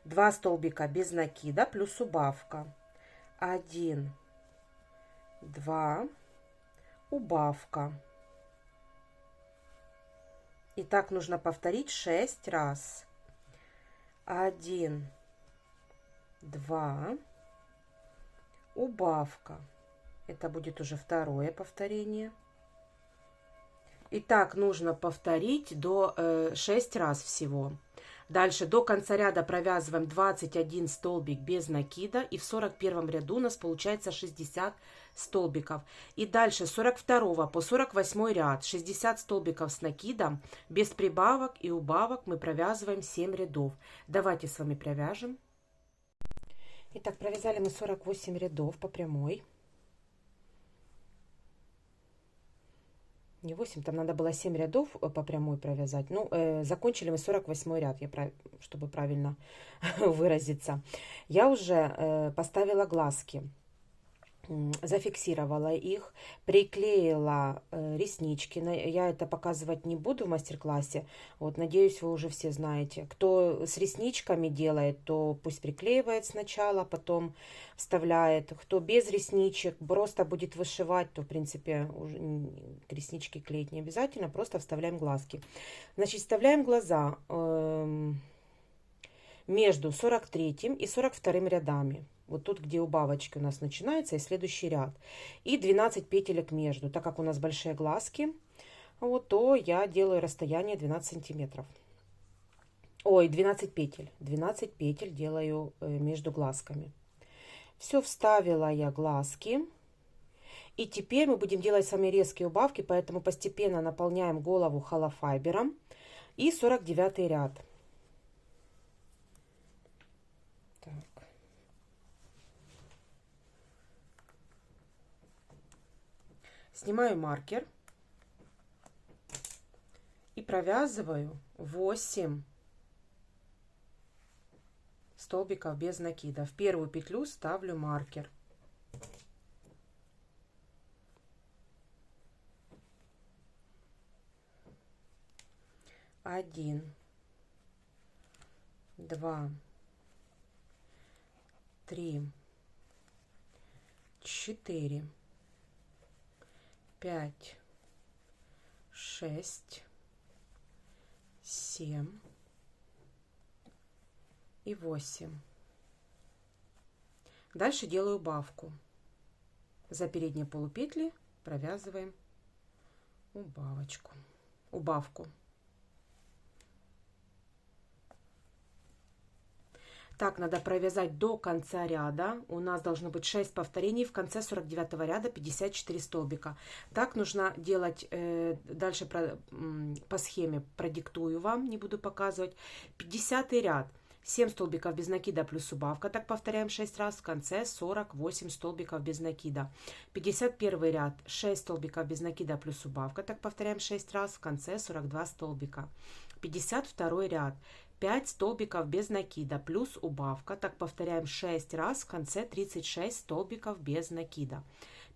2 столбика без накида плюс убавка. 1, 2, убавка. И так нужно повторить 6 раз. 1, 2, убавка. Это будет уже второе повторение. И так нужно повторить до 6 раз всего. Дальше до конца ряда провязываем 21 столбик без накида. И в 41 ряду у нас получается 60 столбиков. И дальше с 42 по 48 ряд 60 столбиков с накидом. Без прибавок и убавок мы провязываем 7 рядов. Давайте с вами провяжем. Итак, провязали мы 48 рядов по прямой. Не 8, там надо было 7 рядов по прямой провязать. Ну, закончили мы 48 ряд, чтобы правильно выразиться. Я уже поставила глазки, зафиксировала их, приклеила реснички. Я это показывать не буду в мастер-классе. Вот, надеюсь, вы уже все знаете. Кто с ресничками делает, то пусть приклеивает сначала, потом вставляет. Кто без ресничек просто будет вышивать, то, в принципе, уже реснички клеить не обязательно, просто вставляем глазки. Значит, вставляем глаза между 43 и 42 рядами. Вот тут, где убавочки у нас начинается, и следующий ряд. И 12 петелек между. Так как у нас большие глазки, вот, то я делаю расстояние 12 сантиметров. Ой, 12 петель. 12 петель делаю между глазками. Все, вставила я глазки. И теперь мы будем делать с вами резкие убавки, поэтому постепенно наполняем голову холофайбером. И 49 ряд. Так. Снимаю маркер и провязываю 8 столбиков без накида. В первую петлю ставлю маркер. Один, два, три, 4, 5, 6, 7 и 8. Дальше делаю убавку. За передние полупетли провязываем убавку. Так, надо провязать до конца ряда. У нас должно быть 6 повторений. В конце 49 ряда 54 столбика. Так нужно делать дальше по схеме. Продиктую вам, не буду показывать. 50 ряд. 7 столбиков без накида плюс убавка. Так повторяем 6 раз. В конце 48 столбиков без накида. 51 ряд. 6 столбиков без накида плюс убавка. Так повторяем 6 раз. В конце 42 столбика. 52 ряд. 5 столбиков без накида плюс убавка. Так повторяем 6 раз. В конце 36 столбиков без накида.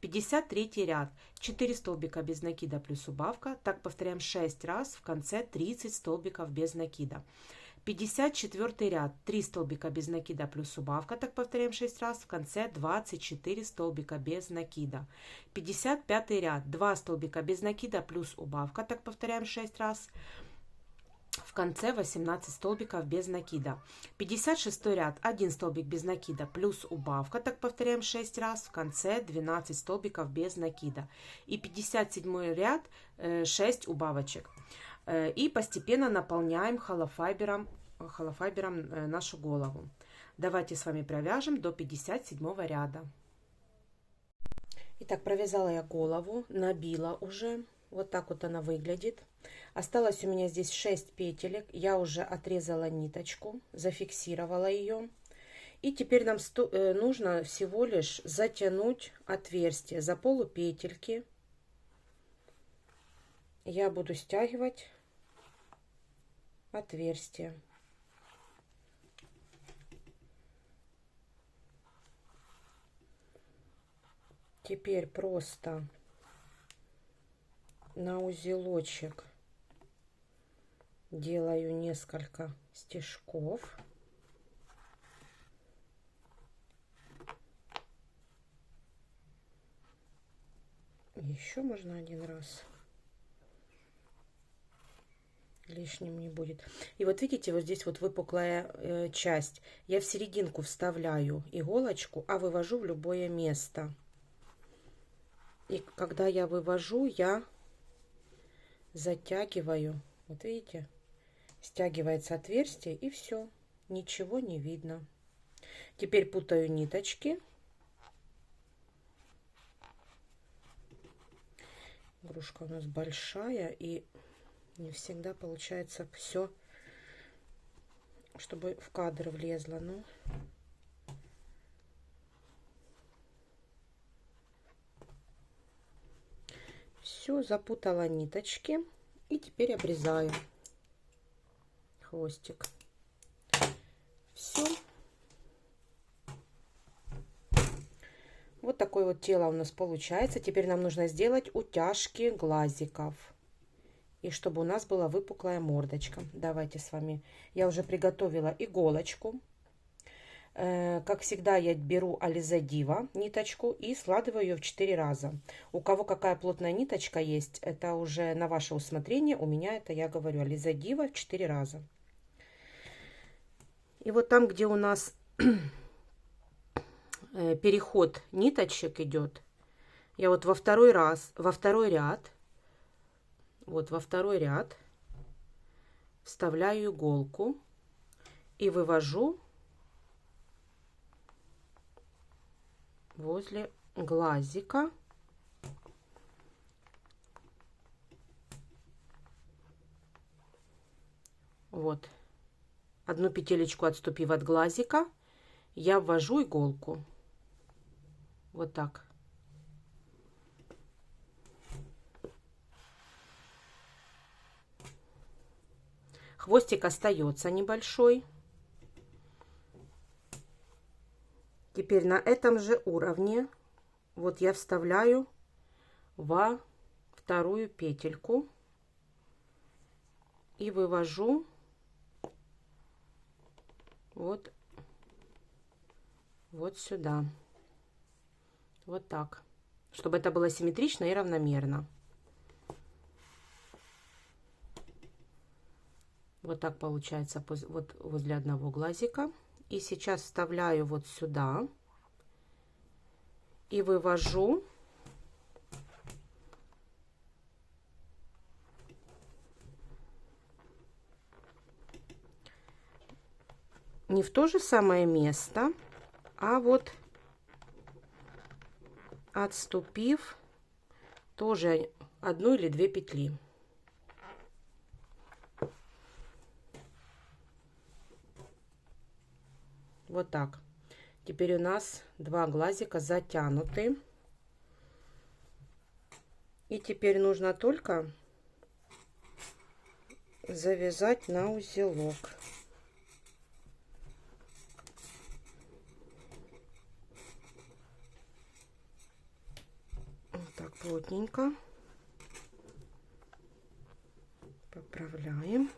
53 ряд. 4 столбика без накида плюс убавка. Так повторяем 6 раз. В конце 30 столбиков без накида. 54 ряд. 3 столбика без накида плюс убавка. Так повторяем 6 раз. В конце 24 столбика без накида. 55 ряд. 2 столбика без накида плюс убавка. Так повторяем 6 раз. В конце 18 столбиков без накида. 56 ряд. 1 столбик без накида плюс убавка. Так повторяем 6 раз. В конце 12 столбиков без накида. И 57 ряд. 6 убавочек. И постепенно наполняем холофайбером нашу голову. Давайте с вами провяжем до 57 ряда. Итак, провязала я голову, набила уже. Вот так вот она выглядит. Осталось у меня здесь 6 петелек. Я уже отрезала ниточку, зафиксировала ее. И теперь нам нужно всего лишь затянуть отверстие за полупетельки. Я буду стягивать отверстие. Теперь просто на узелочек делаю несколько стежков. Еще можно один раз. Лишним не будет. И вот видите, вот здесь вот выпуклая часть. Я в серединку вставляю иголочку, а вывожу в любое место. И когда я вывожу, я затягиваю. Вот видите, стягивается отверстие, и все, ничего не видно. Теперь путаю ниточки. Игрушка у нас большая, и не всегда получается все, чтобы в кадр влезло. Ну, все, запутала ниточки, и теперь обрезаю хвостик. Все. Вот такое вот тело у нас получается. Теперь нам нужно сделать утяжки глазиков. И чтобы у нас была выпуклая мордочка. Давайте с вами. Я уже приготовила иголочку. Как всегда, я беру Ализа Дива ниточку и складываю ее в 4 раза. У кого какая плотная ниточка есть, это уже на ваше усмотрение. У меня это, я говорю, Ализа Дива в 4 раза. И вот там, где у нас переход ниточек идет, я вот во второй ряд вставляю иголку и вывожу возле глазика. Вот. Одну петелечку отступив от глазика, я ввожу иголку. Вот так. Хвостик остается небольшой. Теперь на этом же уровне вот я вставляю во вторую петельку и вывожу вот сюда. Вот так, чтобы это было симметрично и равномерно. Вот так получается вот возле одного глазика. И сейчас вставляю вот сюда и вывожу не в то же самое место, а вот отступив тоже 1 или 2 петли. Вот так. Теперь у нас 2 глазика затянуты. И теперь нужно только завязать на узелок. Вот так плотненько поправляем.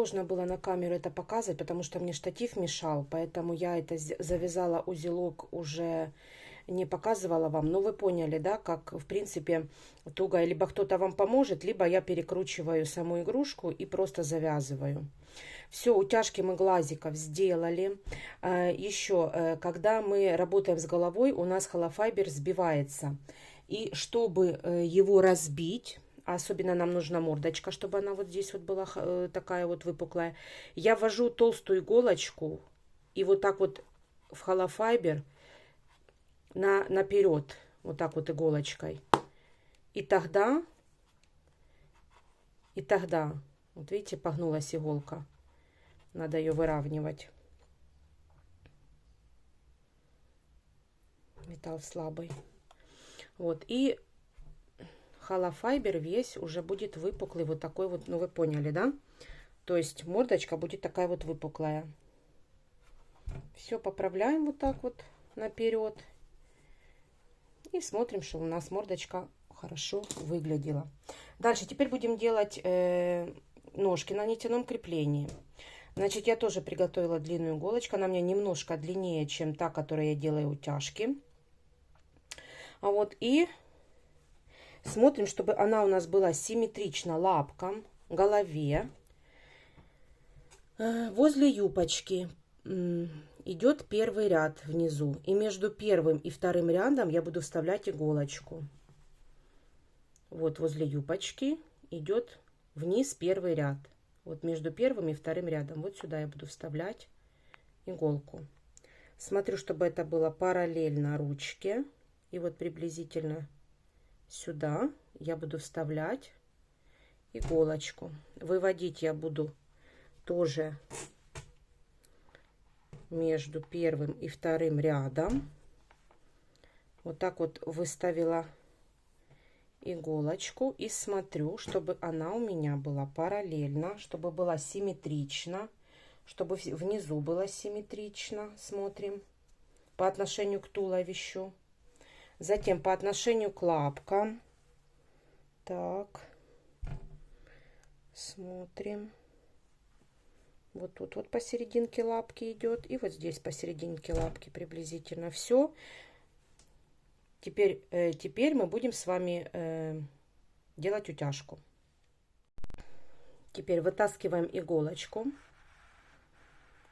сложно было на камеру это показывать, потому что мне штатив мешал, поэтому я это завязала узелок, уже не показывала вам. Но вы поняли, да, как в принципе туго. Либо кто-то вам поможет, либо я перекручиваю саму игрушку и просто завязываю. Все, утяжки мы глазиков сделали. Еще, когда мы работаем с головой, у нас холофайбер сбивается. И чтобы его разбить, особенно нам нужна мордочка, чтобы она вот здесь вот была такая вот выпуклая, я ввожу толстую иголочку и вот так вот в холофайбер наперед, вот так вот иголочкой. И тогда, вот видите, погнулась иголка. Надо ее выравнивать. Металл слабый. Вот, и холофайбер весь уже будет выпуклый, вот такой вот, ну вы поняли, да? То есть мордочка будет такая вот выпуклая. Все поправляем вот так вот наперед. И смотрим, что у нас мордочка хорошо выглядела. Дальше теперь будем делать ножки на нитяном креплении. Значит, я тоже приготовила длинную иголочку. Она у меня немножко длиннее, чем та, которую я делаю утяжки. А вот и смотрим, чтобы она у нас была симметрична лапкам, голове. Возле юбочки идет первый ряд внизу. И между первым и вторым рядом я буду вставлять иголочку. Вот возле юбочки идет вниз первый ряд. Вот между первым и вторым рядом. Вот сюда я буду вставлять иголку. Смотрю, чтобы это было параллельно ручке. И вот приблизительно сюда я буду вставлять иголочку. Выводить я буду тоже между первым и вторым рядом. Вот так вот выставила иголочку и смотрю, чтобы она у меня была параллельно, чтобы была симметрична, чтобы внизу было симметрично. Смотрим по отношению к туловищу. Затем по отношению к лапкам. Так. Смотрим. Вот тут вот посерединке лапки идет. И вот здесь посерединке лапки приблизительно. Все. Теперь мы будем с вами делать утяжку. Теперь вытаскиваем иголочку.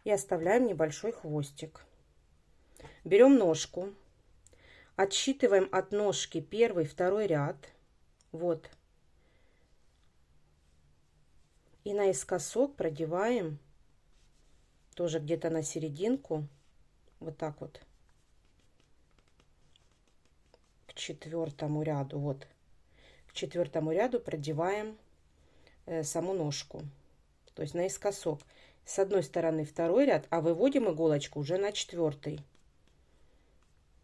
И оставляем небольшой хвостик. Берем ножку. Отсчитываем от ножки первый, второй ряд. Вот. И наискосок продеваем тоже где-то на серединку. Вот так вот. К четвертому ряду. Вот. К четвертому ряду продеваем саму ножку. То есть наискосок. С одной стороны второй ряд, а выводим иголочку уже на четвертый.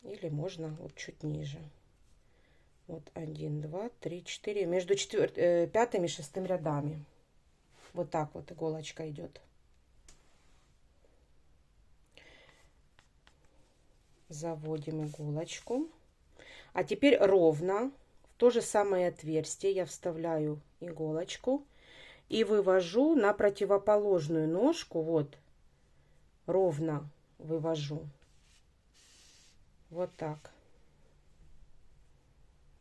Или можно вот чуть ниже. Вот 1, 2, 3, 4. Между пятым и шестым рядами. Вот так вот иголочка идет. Заводим иголочку. А теперь ровно в то же самое отверстие я вставляю иголочку. И вывожу на противоположную ножку. Вот. Ровно вывожу. Вот так.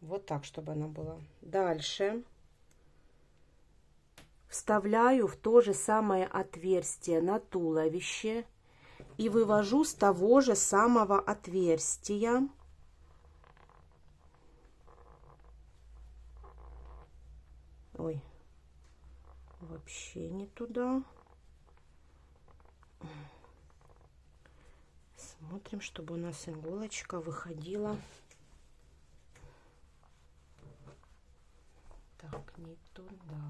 Вот так, чтобы она была. Дальше вставляю в то же самое отверстие на туловище и вывожу с того же самого отверстия. Ой, вообще не туда. Смотрим, чтобы у нас иголочка выходила. Так, не туда.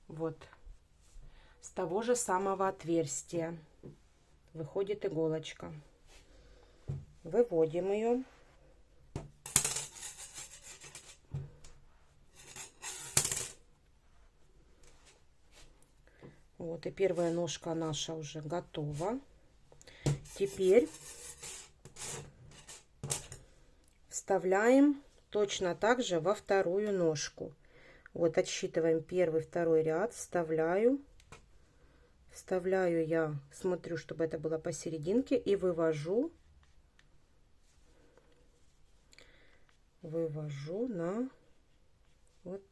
Вот. С того же самого отверстия выходит иголочка. Выводим ее. Вот и первая ножка наша уже готова. Теперь вставляем точно так же во вторую ножку. Вот отсчитываем первый, второй ряд, вставляю я, смотрю, чтобы это было посерединке, и вывожу на вот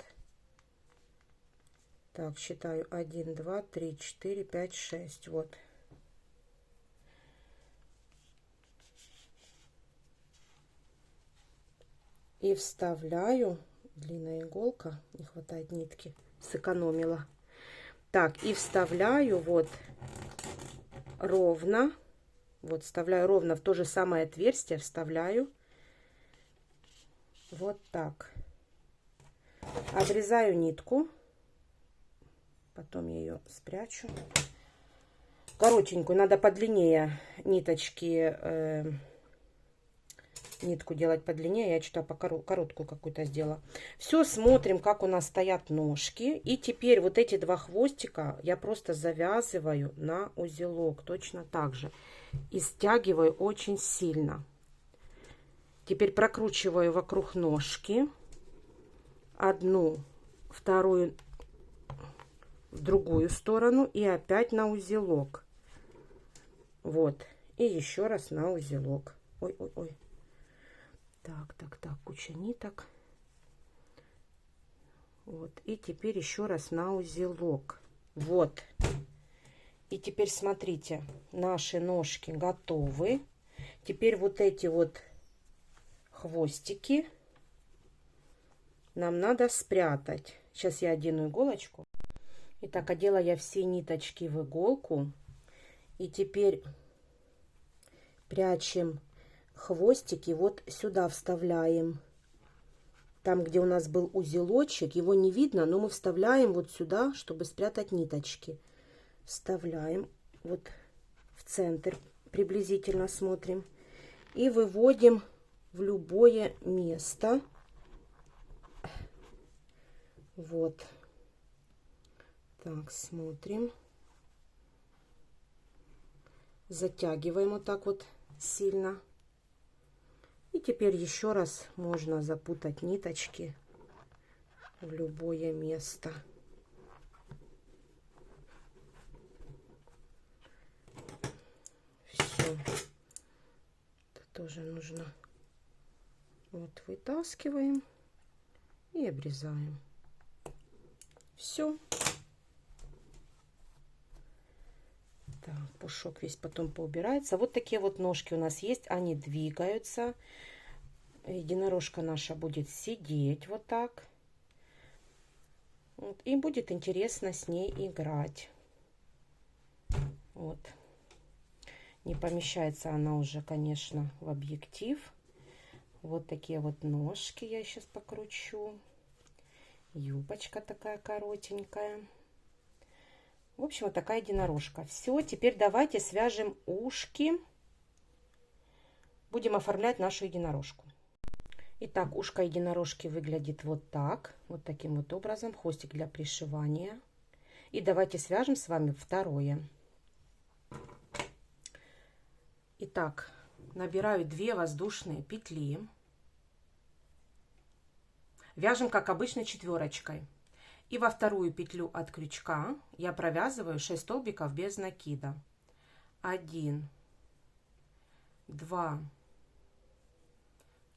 так, считаю 1, 2, 3, 4, 5, 6, вот. И вставляю, длинная иголка, не хватает нитки, сэкономила. Так, и вставляю вот ровно, вот вставляю ровно в то же самое отверстие, вставляю вот так. Обрезаю нитку, потом я ее спрячу. Коротенькую, надо подлиннее ниточки, нитку делать подлиннее, я что-то короткую какую-то сделала. Все, смотрим, как у нас стоят ножки. И теперь вот эти два хвостика я просто завязываю на узелок, точно так же. И стягиваю очень сильно. Теперь прокручиваю вокруг ножки. Одну, вторую в другую сторону и опять на узелок. Вот. И еще раз на узелок. Ой-ой-ой. Так, куча ниток. Вот. И теперь еще раз на узелок. Вот. И теперь смотрите, наши ножки готовы. Теперь вот эти вот хвостики нам надо спрятать. Сейчас я одену иголочку. Итак, одела я все ниточки в иголку. И теперь прячем хвостики, вот сюда вставляем. Там, где у нас был узелочек, его не видно, но мы вставляем вот сюда, чтобы спрятать ниточки. Вставляем вот в центр, приблизительно смотрим. И выводим в любое место. Вот. Так, смотрим. Затягиваем вот так вот сильно. И теперь еще раз можно запутать ниточки в любое место. Все. Это тоже нужно. Вот вытаскиваем и обрезаем. Все. Так, пушок весь потом поубирается. Вот такие вот ножки у нас есть. Они двигаются. Единорожка наша будет сидеть вот так. Вот, и будет интересно с ней играть. Вот. Не помещается она уже, конечно, в объектив. Вот такие вот ножки я сейчас покручу. Юбочка такая коротенькая. В общем, вот такая единорожка. Все, теперь давайте свяжем ушки. Будем оформлять нашу единорожку. Итак, ушко единорожки выглядит вот так. Вот таким вот образом. Хвостик для пришивания. И давайте свяжем с вами второе. Итак, набираю 2 воздушные петли. Вяжем, как обычно, четверочкой. И во вторую петлю от крючка я провязываю 6 столбиков без накида. 1, 2,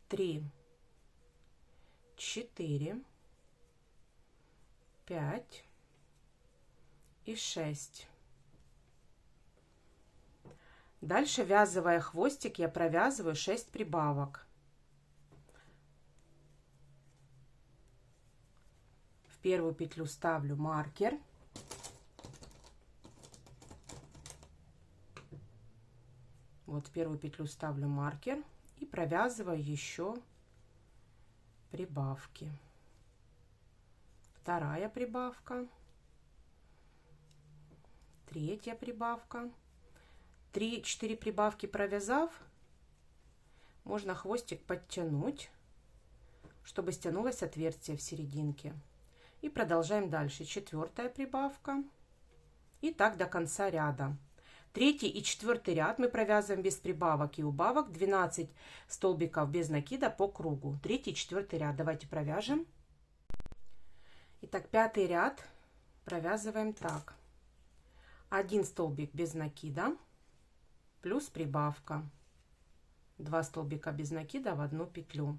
3, 4, 5 и 6. Дальше, ввязывая хвостик, я провязываю 6 прибавок. В первую петлю ставлю маркер. Вот в первую петлю ставлю маркер и провязываю еще прибавки. Вторая прибавка. Третья прибавка. 3-4 прибавки провязав, можно хвостик подтянуть, чтобы стянулось отверстие в серединке. И продолжаем дальше. 4-я прибавка. И так до конца ряда. 3-й и 4-й ряд мы провязываем без прибавок и убавок. 12 столбиков без накида по кругу. 3-й и 4-й ряд. Давайте провяжем. Итак, пятый ряд провязываем так. 1 столбик без накида плюс прибавка. 2 столбика без накида в одну петлю.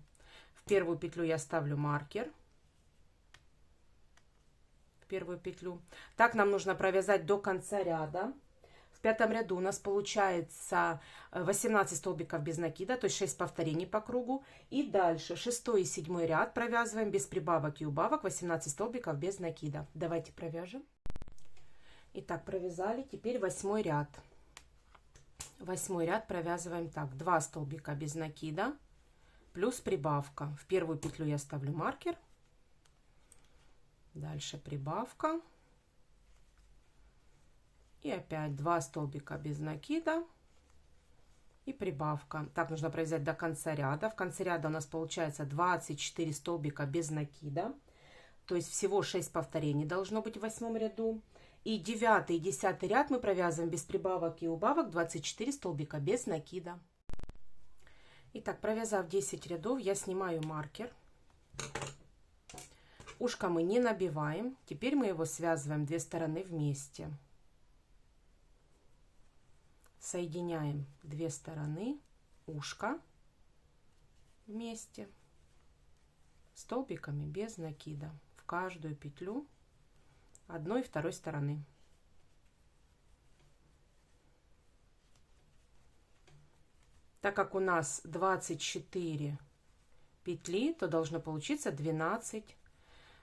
В первую петлю я ставлю маркер. В первую петлю. Так нам нужно провязать до конца ряда. В пятом ряду у нас получается 18 столбиков без накида, то есть 6 повторений по кругу. И дальше 6 и 7 ряд провязываем без прибавок и убавок 18 столбиков без накида. Давайте провяжем. Итак, провязали. Теперь 8 ряд. 8 ряд провязываем так. 2 столбика без накида плюс прибавка. В первую петлю я ставлю маркер. Дальше прибавка. И опять 2 столбика без накида и прибавка. Так нужно провязать до конца ряда. В конце ряда у нас получается 24 столбика без накида. То есть всего 6 повторений должно быть в 8 ряду. И 9 и 10 ряд мы провязываем без прибавок и убавок 24 столбика без накида. Итак, провязав 10 рядов, я снимаю маркер. Ушко мы не набиваем. Теперь мы его связываем 2 стороны вместе. Соединяем 2 стороны ушка вместе столбиками без накида в каждую петлю одной и второй стороны. Так как у нас 24 петли, то должно получиться 12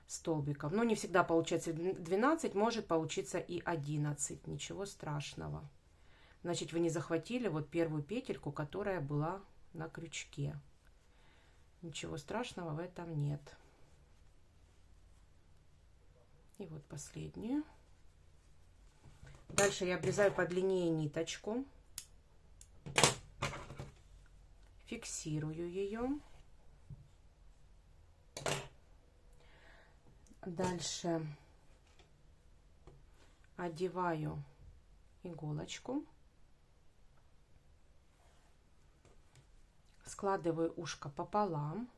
столбиков. Но не всегда получается 12, может получиться и 11. Ничего страшного. Значит, вы не захватили вот первую петельку, которая была на крючке. Ничего страшного в этом нет. И вот последнюю. Дальше я обрезаю подлиннее ниточку. Фиксирую ее. Дальше одеваю иголочку. Складываю ушко пополам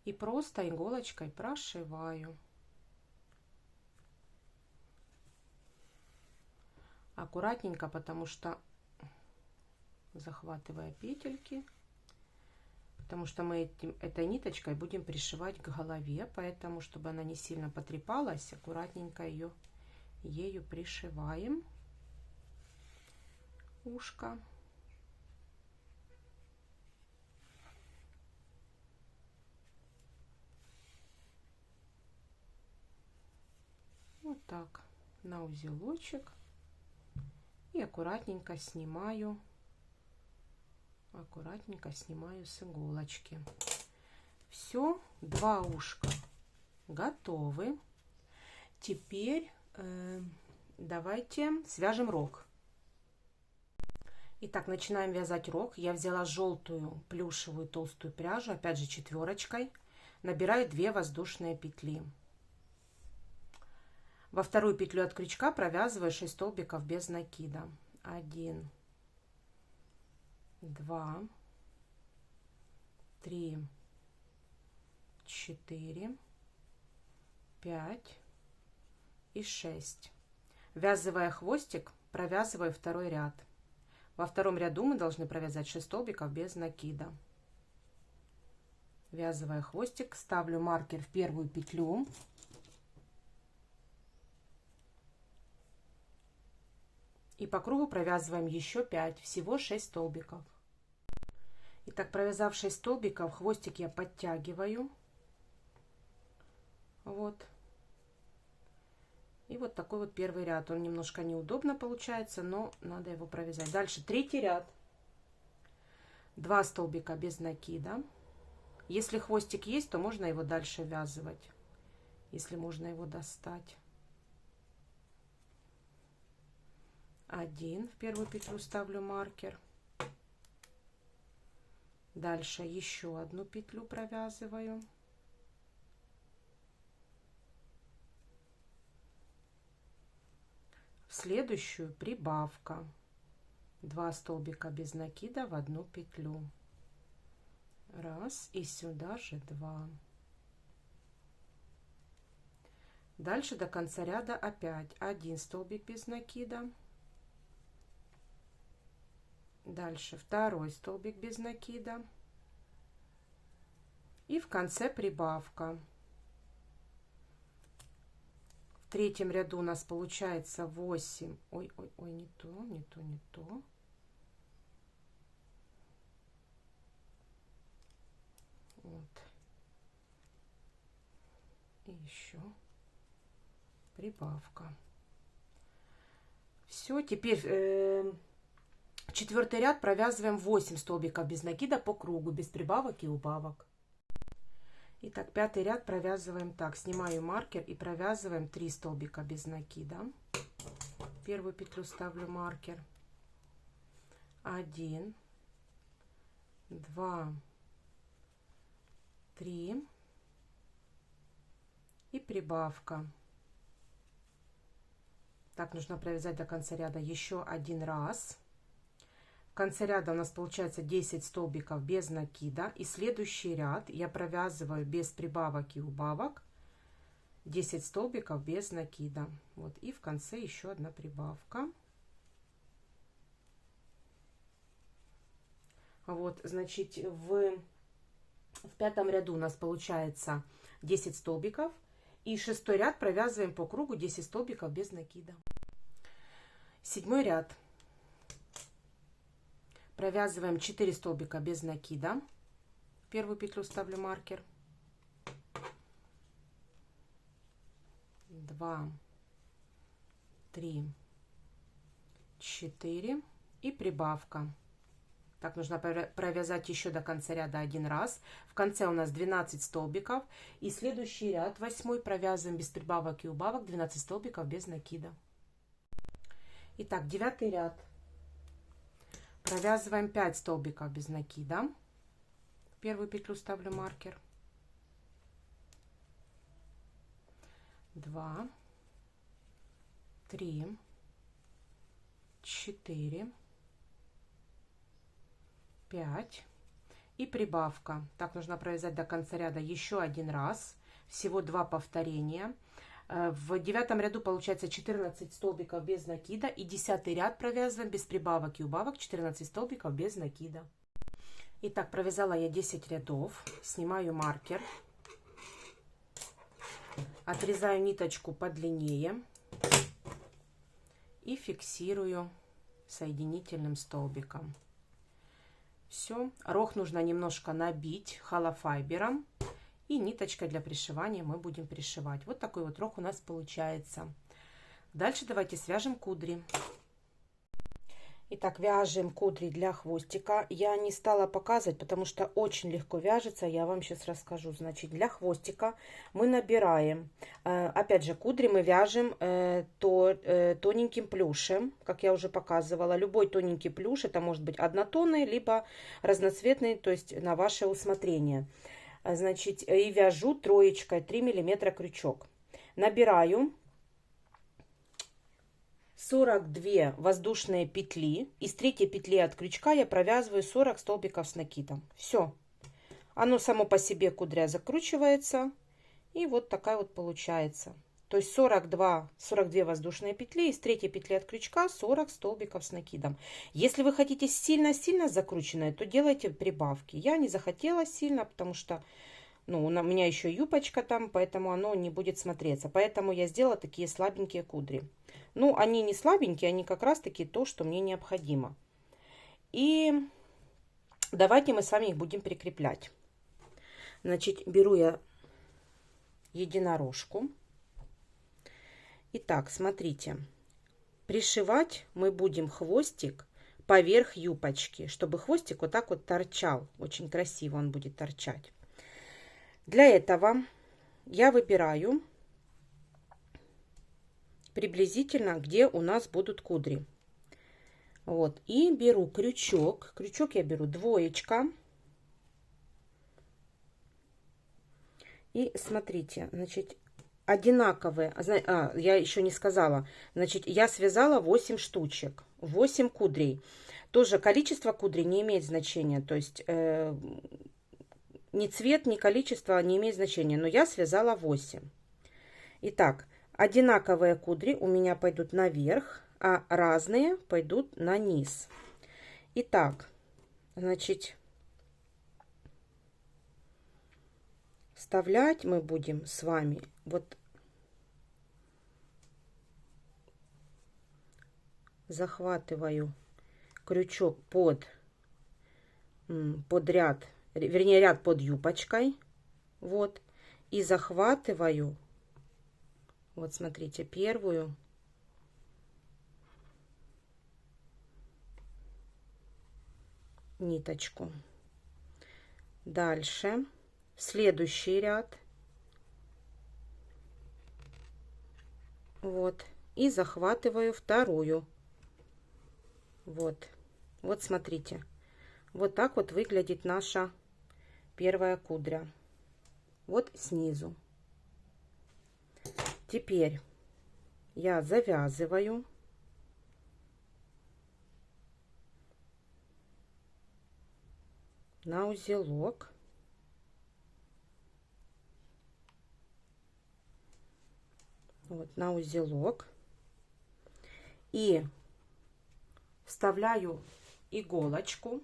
и просто иголочкой прошиваю. Аккуратненько, потому что захватывая петельки, потому что мы этой ниточкой будем пришивать к голове, поэтому, чтобы она не сильно потрепалась, аккуратненько ею пришиваем ушко. Вот так на узелочек и аккуратненько снимаю с иголочки. Все, 2 ушка готовы. Теперь давайте свяжем рог. Итак, начинаем вязать рог. Я взяла желтую плюшевую толстую пряжу, опять же 4-очкой, набираю 2 воздушные петли. Во вторую петлю от крючка провязываю 6 столбиков без накида. 1, 2, 3, 4, 5 и 6. Ввязывая хвостик, провязываю второй ряд. Во втором ряду мы должны провязать 6 столбиков без накида. Ввязывая хвостик, ставлю маркер в первую петлю. И по кругу провязываем еще 5, всего 6 столбиков. Итак, провязав 6 столбиков, хвостик я подтягиваю. Вот. И вот такой вот первый ряд. Он немножко неудобно получается, но надо его провязать. Дальше третий ряд. 2 столбика без накида. Если хвостик есть, то можно его дальше ввязывать, если можно его достать. 1 в первую петлю ставлю маркер. Дальше еще одну петлю провязываю. В следующую прибавка. 2 столбика без накида в одну петлю. Раз, и сюда же 2. Дальше до конца ряда опять 1 столбик без накида. Дальше 2 столбик без накида. И в конце прибавка. В третьем ряду у нас получается 8. Ой, не то. Вот. И еще прибавка. Все, теперь четвертый ряд провязываем 8 столбиков без накида по кругу, без прибавок и убавок. Итак, пятый ряд провязываем так. Снимаю маркер и провязываем 3 столбика без накида. Первую петлю ставлю маркер. 1, 2, 3 и прибавка. Так, нужно провязать до конца ряда еще один раз. В конце ряда у нас получается 10 столбиков без накида. И следующий ряд я провязываю без прибавок и убавок 10 столбиков без накида. Вот, и в конце еще одна прибавка. Вот, значит, в пятом ряду у нас получается 10 столбиков. И шестой ряд провязываем по кругу 10 столбиков без накида. Седьмой ряд. Провязываем 4 столбика без накида. Первую петлю ставлю маркер. 2, 3, 4 и прибавка. Так, нужно провязать еще до конца ряда один раз. В конце у нас 12 столбиков. И следующий ряд, 8, провязываем без прибавок и убавок 12 столбиков без накида. Итак, девятый ряд. Провязываем 5 столбиков без накида. Первую петлю ставлю маркер. 2, 3, 4, 5 и прибавка. Так, нужно провязать до конца ряда еще один раз. Всего 2 повторения. В девятом ряду получается 14 столбиков без накида. И 10-й ряд провязываем без прибавок и убавок 14 столбиков без накида. Итак, провязала я 10 рядов. Снимаю маркер. Отрезаю ниточку подлиннее. И фиксирую соединительным столбиком. Все. Рог нужно немножко набить холофайбером. И ниточкой для пришивания мы будем пришивать. Вот такой вот рог у нас получается. Дальше давайте свяжем кудри. Итак, вяжем кудри для хвостика. Я не стала показывать, потому что очень легко вяжется. Я вам сейчас расскажу. Значит, для хвостика мы набираем, опять же, кудри мы вяжем тоненьким плюшем, как я уже показывала. Любой тоненький плюш, это может быть однотонный, либо разноцветный, то есть на ваше усмотрение. Значит, и вяжу троечкой 3 миллиметра крючок. Набираю 42 воздушные петли. Из третьей петли от крючка я провязываю 40 столбиков с накидом. Все. Оно само по себе кудря закручивается. И вот такая вот получается. То есть 42 воздушные петли. Из третьей петли от крючка 40 столбиков с накидом. Если вы хотите сильно-сильно закрученное, то делайте прибавки. Я не захотела сильно, потому что у меня еще юбочка там, поэтому оно не будет смотреться. Поэтому я сделала такие слабенькие кудри. Они не слабенькие, они как раз таки то, что мне необходимо. И давайте мы с вами их будем прикреплять. Значит, беру я единорожку. Итак, смотрите. Пришивать мы будем хвостик поверх юбочки, чтобы хвостик вот так вот торчал. Очень красиво он будет торчать. Для этого я выбираю приблизительно, где у нас будут кудри. Вот. И беру крючок. Крючок я беру двоечка. И смотрите, значит, одинаковые. Я еще не сказала. Значит, я связала 8 штучек. 8 кудрей. Тоже количество кудрей не имеет значения. То есть ни цвет, ни количество не имеет значения. Но я связала 8. Итак, одинаковые кудри у меня пойдут наверх, а разные пойдут на низ. Итак, значит, вставлять мы будем с вами вот захватываю крючок под ряд, вернее ряд под юбочкой, вот, и захватываю, вот смотрите, первую ниточку, дальше следующий ряд, вот, и захватываю вторую, вот, вот смотрите, вот так вот выглядит наша первая кудря, вот снизу. Теперь я завязываю на узелок, вот на узелок, и вставляю иголочку,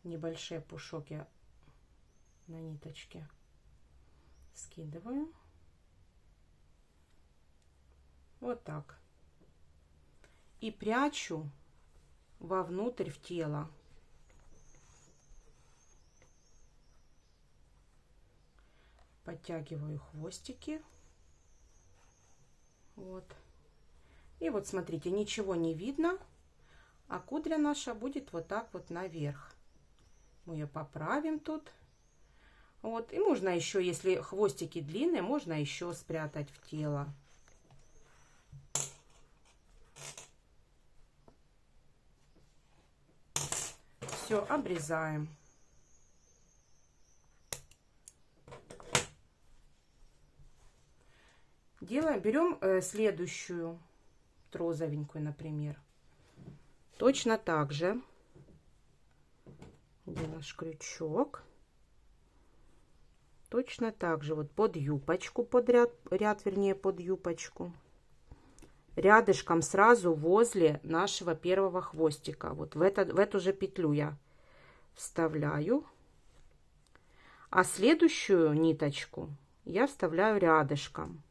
небольшие пушок я на ниточке скидываю, вот так, и прячу вовнутрь в тело. Подтягиваю хвостики, вот, и вот смотрите, ничего не видно, а кудря наша будет вот так вот наверх. Мы ее поправим тут, вот, и можно еще, если хвостики длинные, можно еще спрятать в тело. Все, обрезаем. Берем следующую, розовенькую, например. Точно так же, где наш крючок, точно так же вот под юбочку, под ряд, вернее, под юбочку, рядышком сразу возле нашего первого хвостика, вот в эту же петлю я вставляю, а следующую ниточку я вставляю рядышком.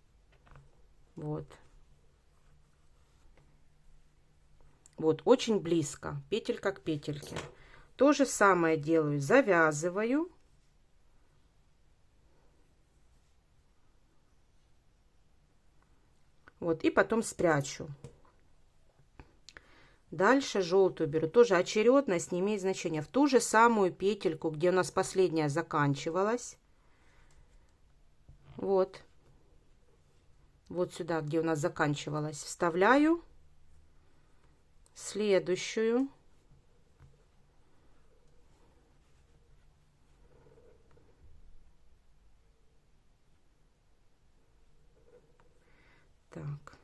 Вот. Вот, очень близко, петелька к петельке. То же самое делаю, завязываю. Вот, и потом спрячу. Дальше желтую беру, тоже очередность не имеет значения. В ту же самую петельку, где у нас последняя заканчивалась. Вот. Вот сюда, где у нас заканчивалась, вставляю следующую. Так.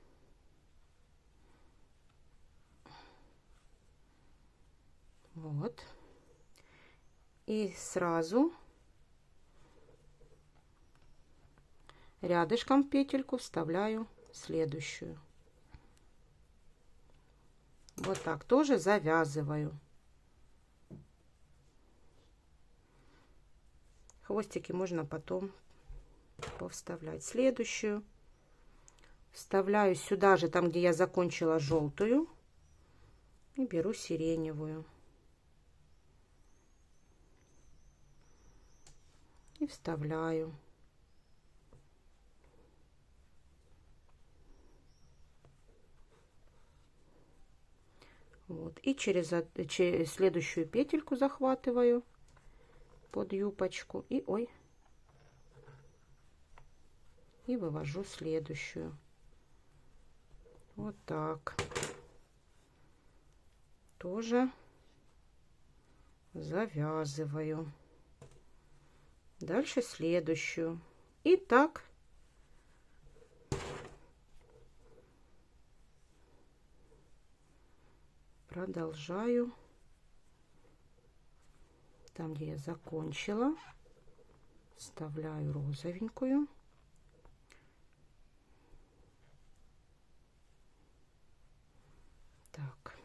Вот. И сразу рядышком в петельку вставляю следующую. Вот так тоже завязываю. Хвостики можно потом повставлять. Следующую вставляю сюда же, там где я закончила желтую, и беру сиреневую и вставляю. Вот, и через следующую петельку захватываю под юбочку и и вывожу следующую. Вот так. Тоже завязываю. Дальше следующую. И так продолжаю Там, где я закончила, вставляю розовенькую. Так.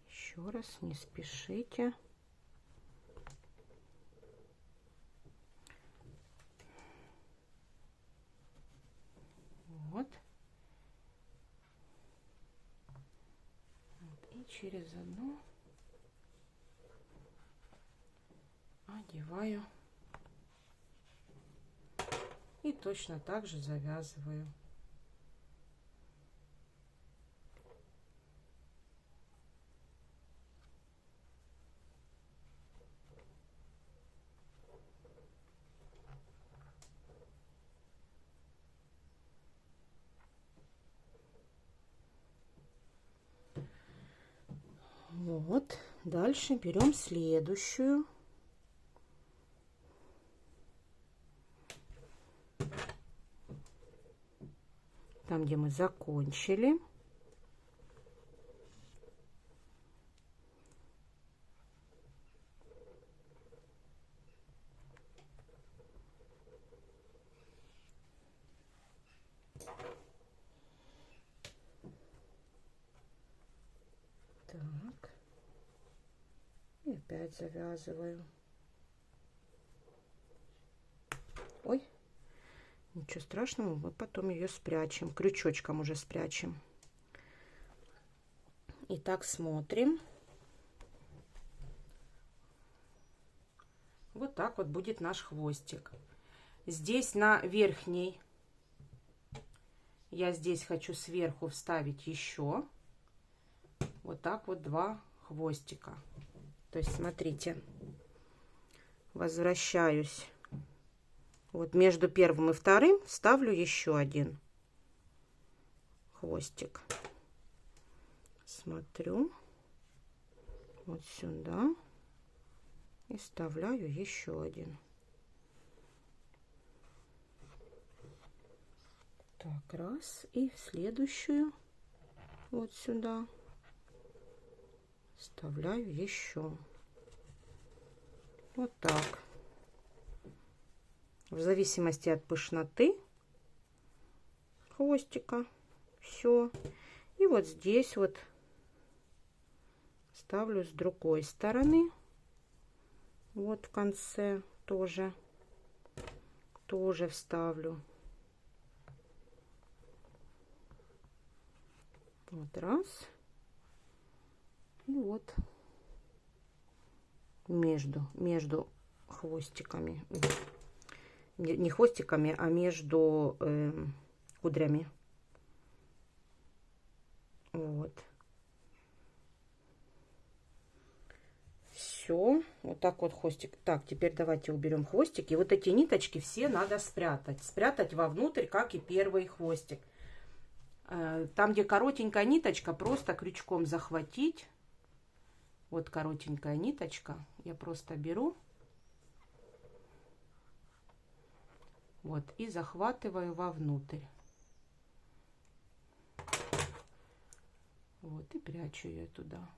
Еще раз, не спешите. Вот. И через одну одеваю. И точно так же завязываю. Вот, дальше берем следующую. Там, где мы закончили. Так. И опять завязываю. Ой. Ничего страшного, мы потом ее спрячем. Крючочком уже спрячем. Итак, смотрим. Вот так вот будет наш хвостик. Здесь на верхней я здесь хочу сверху вставить еще вот так вот 2 хвостика. То есть, смотрите, возвращаюсь. Вот между первым и вторым ставлю еще 1 хвостик. Смотрю вот сюда и вставляю еще 1. Так, раз. И в следующую вот сюда вставляю еще. Вот так. В зависимости от пышноты хвостика. Все. И вот здесь вот ставлю с другой стороны. Вот в конце тоже вставлю. Вот раз. И вот между хвостиками. Не хвостиками, а между кудрями. Вот. Все. Вот так вот хвостик. Так, теперь давайте уберем хвостики. Вот эти ниточки все надо спрятать. Спрятать вовнутрь, как и первый хвостик. Там, где коротенькая ниточка, просто крючком захватить. Вот коротенькая ниточка. Я просто беру. Вот, и захватываю вовнутрь. Вот, и прячу ее туда.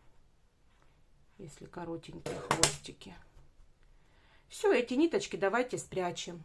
Если коротенькие хвостики. Все, эти ниточки давайте спрячем.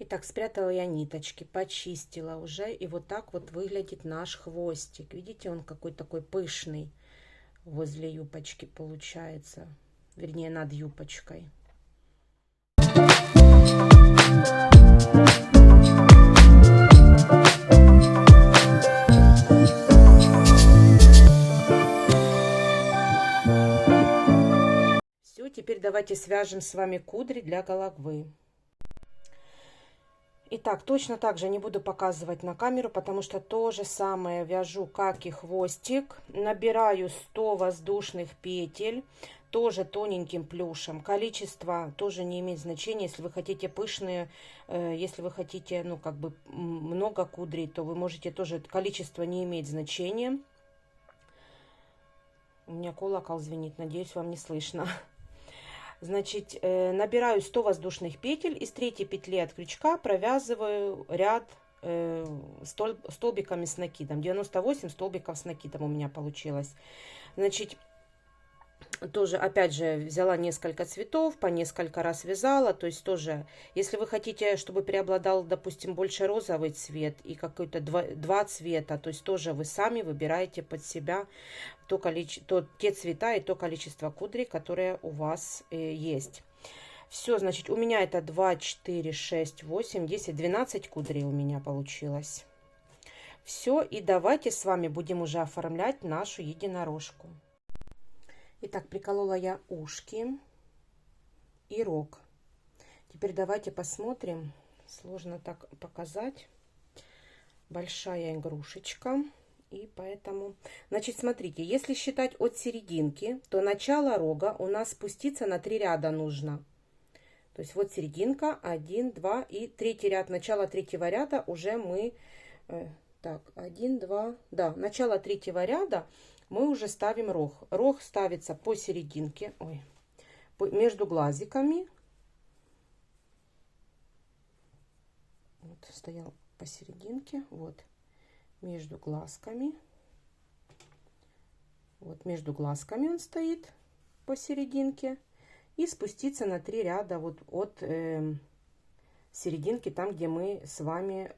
Итак, спрятала я ниточки, почистила уже. И вот так вот выглядит наш хвостик. Видите, он какой такой пышный возле юбочки получается. Вернее, над юбочкой. Все, теперь давайте свяжем с вами кудри для головы. Итак, точно так же не буду показывать на камеру, потому что то же самое вяжу, как и хвостик. Набираю 100 воздушных петель, тоже тоненьким плюшем. Количество тоже не имеет значения, если вы хотите пышные, если вы хотите, ну, как бы много кудрей, то вы можете тоже, количество не имеет значения. У меня колокол звенит, надеюсь, вам не слышно. Значит, набираю 100 воздушных петель, из третьей петли от крючка провязываю ряд столбиками с накидом. 98 столбиков с накидом у меня получилось. Значит, тоже, опять же, взяла несколько цветов, по несколько раз вязала. То есть тоже, если вы хотите, чтобы преобладал, допустим, больше розовый цвет и какой-то два цвета, то есть тоже вы сами выбираете под себя те цвета и то количество кудрей, которые у вас есть. Все, значит, у меня это 2, 4, 6, 8, 10, 12 кудрей у меня получилось. Все, и давайте с вами будем уже оформлять нашу единорожку. Итак, приколола я ушки и рог. Теперь давайте посмотрим. Сложно так показать. Большая игрушечка. И поэтому... Значит, смотрите, если считать от серединки, то начало рога у нас спуститься на 3 ряда нужно. То есть вот серединка, 1, 2 и третий ряд. Начало третьего ряда уже мы... Так, 1, 2... Да, начало третьего ряда... Мы уже ставим рог. Рог ставится посерединке, между глазиками. Вот, стоял посерединке, вот, между глазками. Вот, между глазками он стоит посерединке. И спуститься на 3 ряда вот от серединки, там, где мы с вами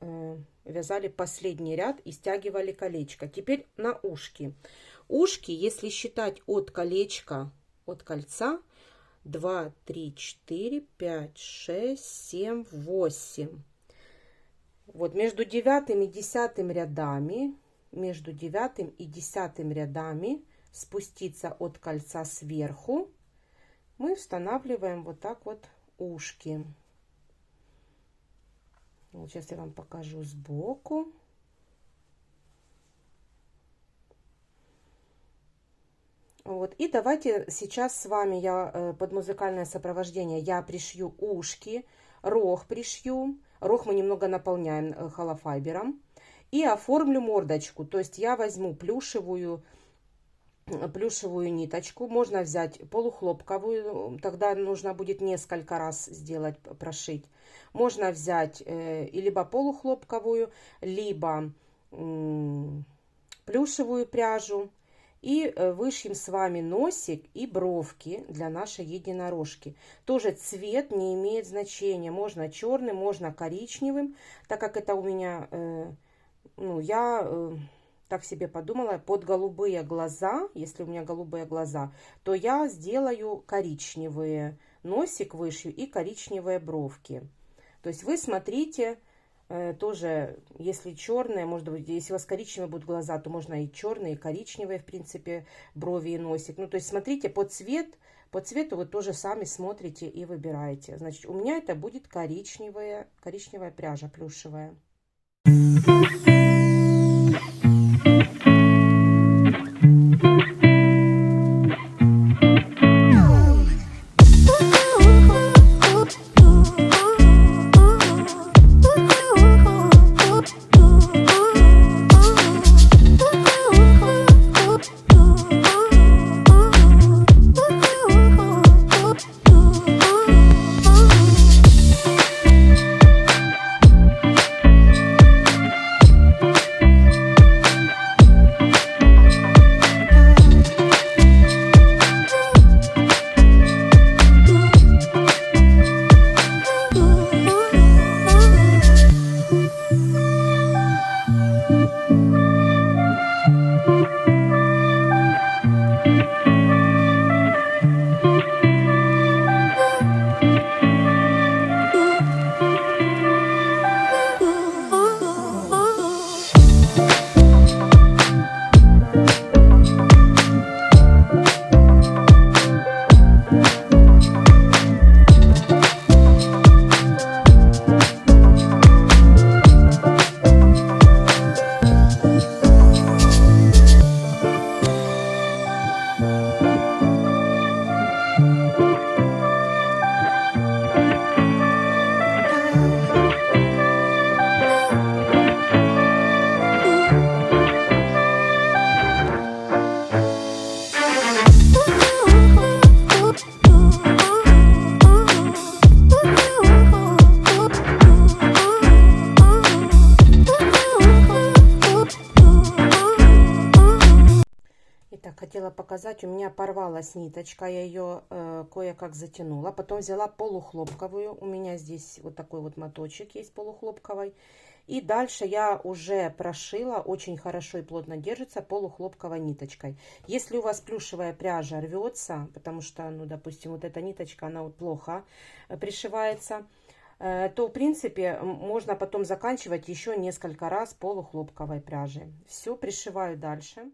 вязали последний ряд и стягивали колечко. Теперь на ушки. Ушки, если считать от колечка, от кольца, 2, 3, 4, 5, 6, 7, 8. Вот между 9 и 10 рядами, между 9 и 10 рядами спуститься от кольца сверху, мы устанавливаем вот так вот ушки. Вот сейчас я вам покажу сбоку. Вот, и давайте сейчас с вами я под музыкальное сопровождение я пришью ушки, рог пришью. Рог мы немного наполняем холофайбером. И оформлю мордочку. То есть я возьму плюшевую ниточку. Можно взять полухлопковую. Тогда нужно будет несколько раз сделать, прошить. Можно взять либо полухлопковую, либо плюшевую пряжу. И вышьем с вами носик и бровки для нашей единорожки. Тоже цвет не имеет значения. Можно черным, можно коричневым. Так как это у меня, я так себе подумала, под голубые глаза, если у меня голубые глаза, то я сделаю коричневые носик вышью и коричневые бровки. То есть вы смотрите... Тоже, если черные, может быть, если у вас коричневые будут глаза, то можно и черные, и коричневые, в принципе, брови и носик. Ну, то есть, смотрите, по цвету вы тоже сами смотрите и выбираете. Значит, у меня это будет коричневая пряжа плюшевая. хотела показать, у меня порвалась ниточка, я ее кое-как затянула. Потом взяла полухлопковую, у меня здесь вот такой вот моточек есть полухлопковый. И дальше я уже прошила, очень хорошо и плотно держится полухлопковой ниточкой. Если у вас плюшевая пряжа рвется, потому что, ну, допустим, вот эта ниточка, она вот плохо пришивается, то, в принципе, можно потом заканчивать еще несколько раз полухлопковой пряжей. Все, пришиваю дальше.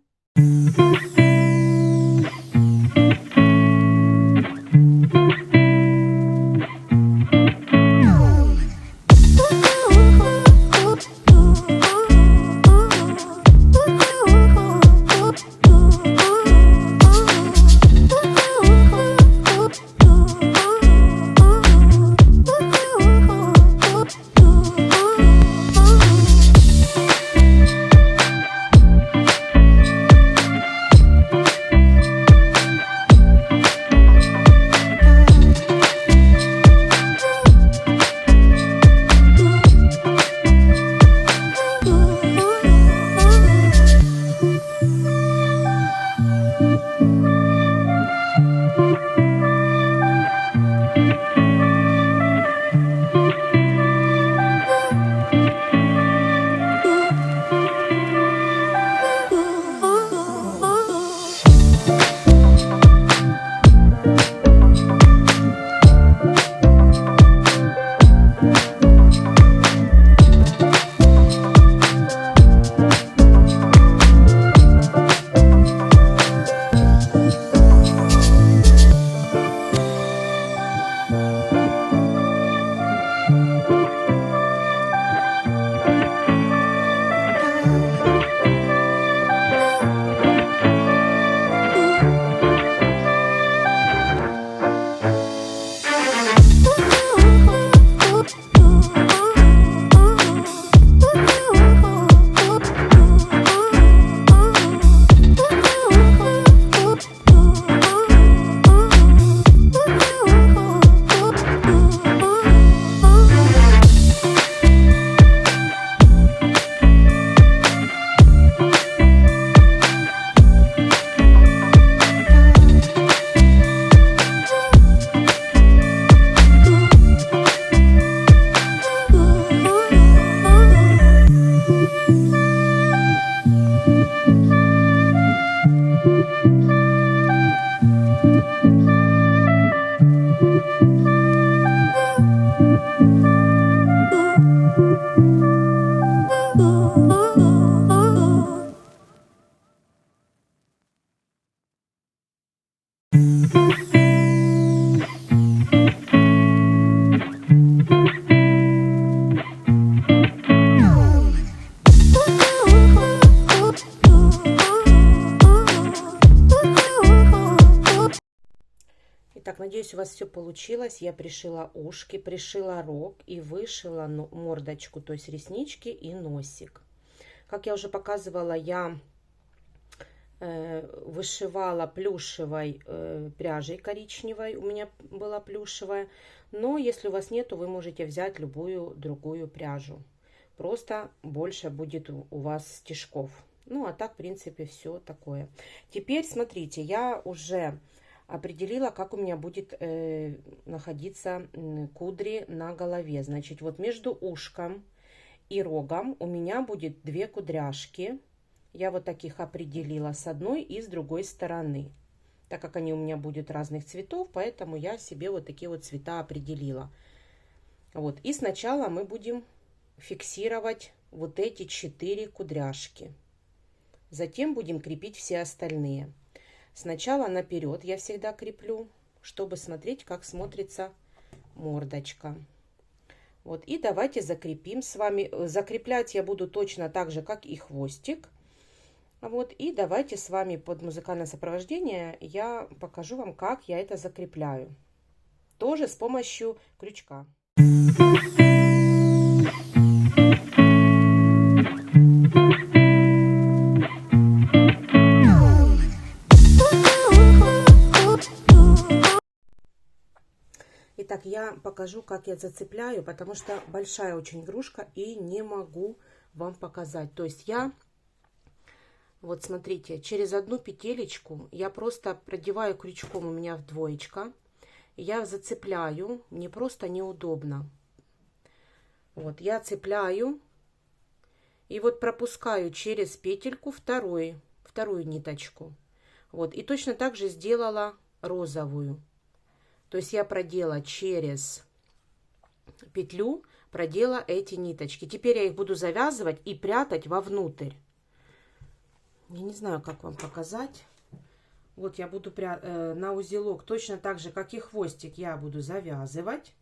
Итак, надеюсь, у вас все получилось. Я пришила ушки, пришила рог и вышила мордочку, то есть реснички и носик. Как я уже показывала, я вышивала плюшевой пряжей коричневой, у меня была плюшевая. Но если у вас нету, вы можете взять любую другую пряжу. Просто больше будет у вас стежков. Ну, а так, в принципе, все такое. Теперь, смотрите, я уже определила, как у меня будет находиться кудри на голове. Значит, вот между ушком и рогом у меня будет 2 кудряшки. Я вот таких определила с одной и с другой стороны. Так как они у меня будут разных цветов, поэтому я себе вот такие вот цвета определила. Вот. И сначала мы будем фиксировать вот эти 4 кудряшки. Затем будем крепить все остальные. Сначала наперед я всегда креплю, чтобы смотреть, как смотрится мордочка. Вот, и давайте закрепим с вами. Закреплять я буду точно так же, как и хвостик. Вот, и давайте с вами под музыкальное сопровождение я покажу вам, как я это закрепляю. Тоже с помощью крючка. Итак, я покажу, как я зацепляю, потому что большая очень игрушка и не могу вам показать. То есть я Вот смотрите, через одну петелечку я просто продеваю крючком, у меня двоечка. Я зацепляю, мне просто неудобно. Вот, я цепляю и вот пропускаю через петельку вторую ниточку. Вот, и точно так же сделала розовую. То есть я продела через петлю, продела эти ниточки. Теперь я их буду завязывать и прятать вовнутрь. Я не знаю, как вам показать. Вот я буду на узелок точно так же, как и хвостик, я буду завязывать.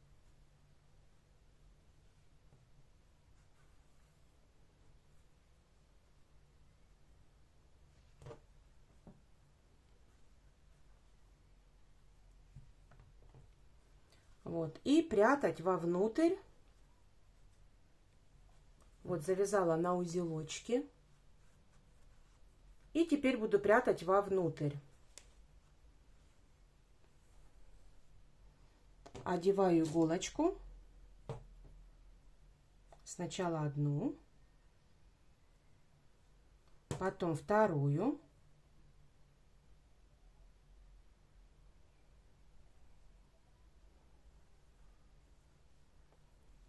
Вот, и прятать вовнутрь. Вот завязала на узелочки. И теперь буду прятать вовнутрь. Одеваю иголочку. Сначала одну, потом вторую.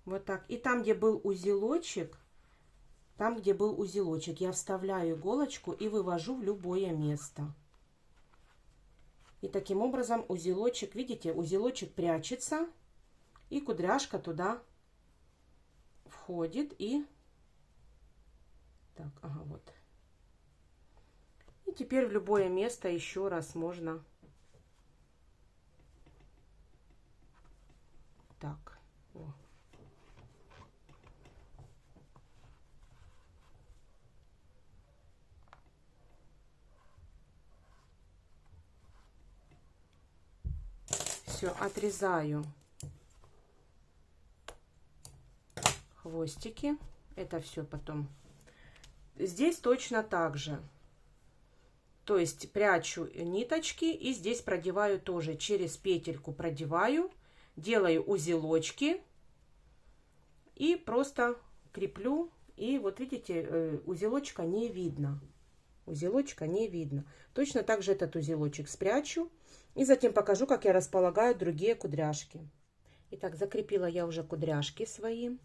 Вот так. И там, где был узелочек, я вставляю иголочку и вывожу в любое место. И таким образом узелочек, видите, узелочек прячется, и кудряшка туда входит. И так, ага, вот. И теперь в любое место еще раз можно так. О. Все, отрезаю хвостики. Это все потом. Здесь точно так же. То есть прячу ниточки и здесь продеваю тоже. Через петельку продеваю, делаю узелочки и просто креплю. И вот видите, узелочка не видно. Узелочка не видно. Точно так же этот узелочек спрячу. И затем покажу, как я располагаю другие кудряшки. Итак, закрепила я уже кудряшки свои.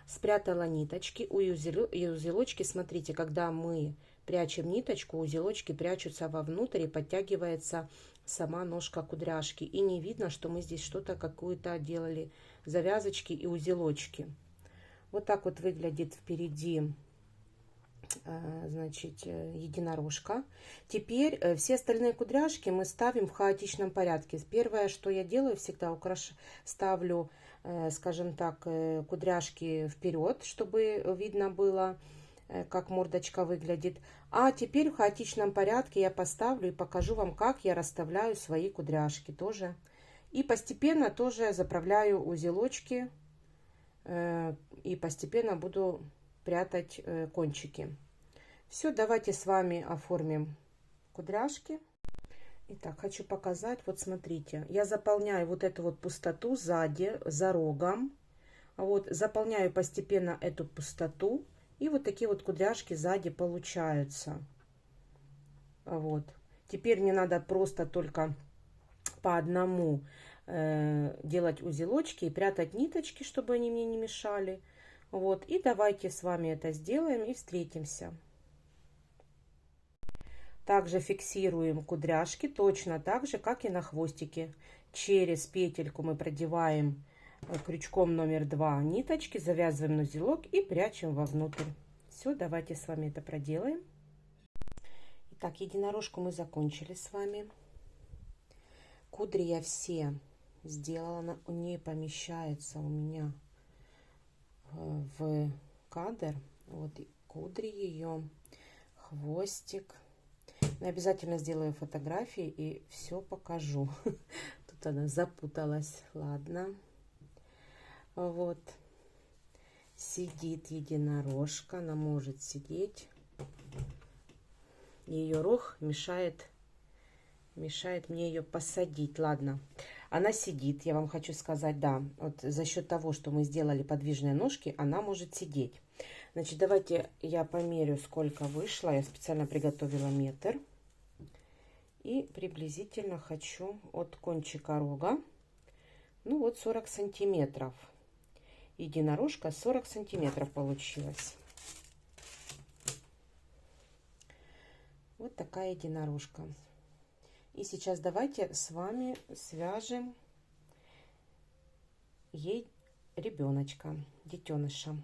Спрятала ниточки. И узелочки, смотрите, когда мы прячем ниточку, узелочки прячутся вовнутрь и подтягивается сама ножка кудряшки. И не видно, что мы здесь что-то какую-то делали, завязочки и узелочки. Вот так вот выглядит впереди, значит, единорожка. Теперь все остальные кудряшки мы ставим в хаотичном порядке. Первое, что я делаю, всегда ставлю, скажем так, кудряшки вперед, чтобы видно было, как мордочка выглядит. А теперь в хаотичном порядке я поставлю и покажу вам, как я расставляю свои кудряшки тоже. И постепенно тоже заправляю узелочки и постепенно буду прятать кончики. Все, давайте с вами оформим кудряшки. Итак, хочу показать, вот смотрите, я заполняю вот эту вот пустоту сзади, за рогом. Вот, заполняю постепенно эту пустоту, и вот такие вот кудряшки сзади получаются. Вот. Теперь мне надо просто только по одному делать узелочки и прятать ниточки, чтобы они мне не мешали. Вот, и давайте с вами это сделаем и встретимся. Также фиксируем кудряшки точно так же, как и на хвостике. Через петельку мы продеваем крючком номер 2 ниточки, завязываем на узелок и прячем вовнутрь. Все, давайте с вами это проделаем. Итак, единорожку мы закончили с вами. Кудри я все сделала, у нее помещается у меня в кадр. Вот кудри ее, хвостик. Но обязательно сделаю фотографии и все покажу. Тут она запуталась. Ладно. Вот. Сидит единорожка. Она может сидеть. Ее рог мешает мне ее посадить. Ладно. Она сидит, я вам хочу сказать, да. Вот за счет того, что мы сделали подвижные ножки, она может сидеть. Значит, давайте я померю, сколько вышло. Я специально приготовила метр. И приблизительно хочу от кончика рога, ну вот 40 сантиметров. Единорожка 40 сантиметров получилась. Вот такая единорожка. И сейчас давайте с вами свяжем ей ребеночка, детеныша.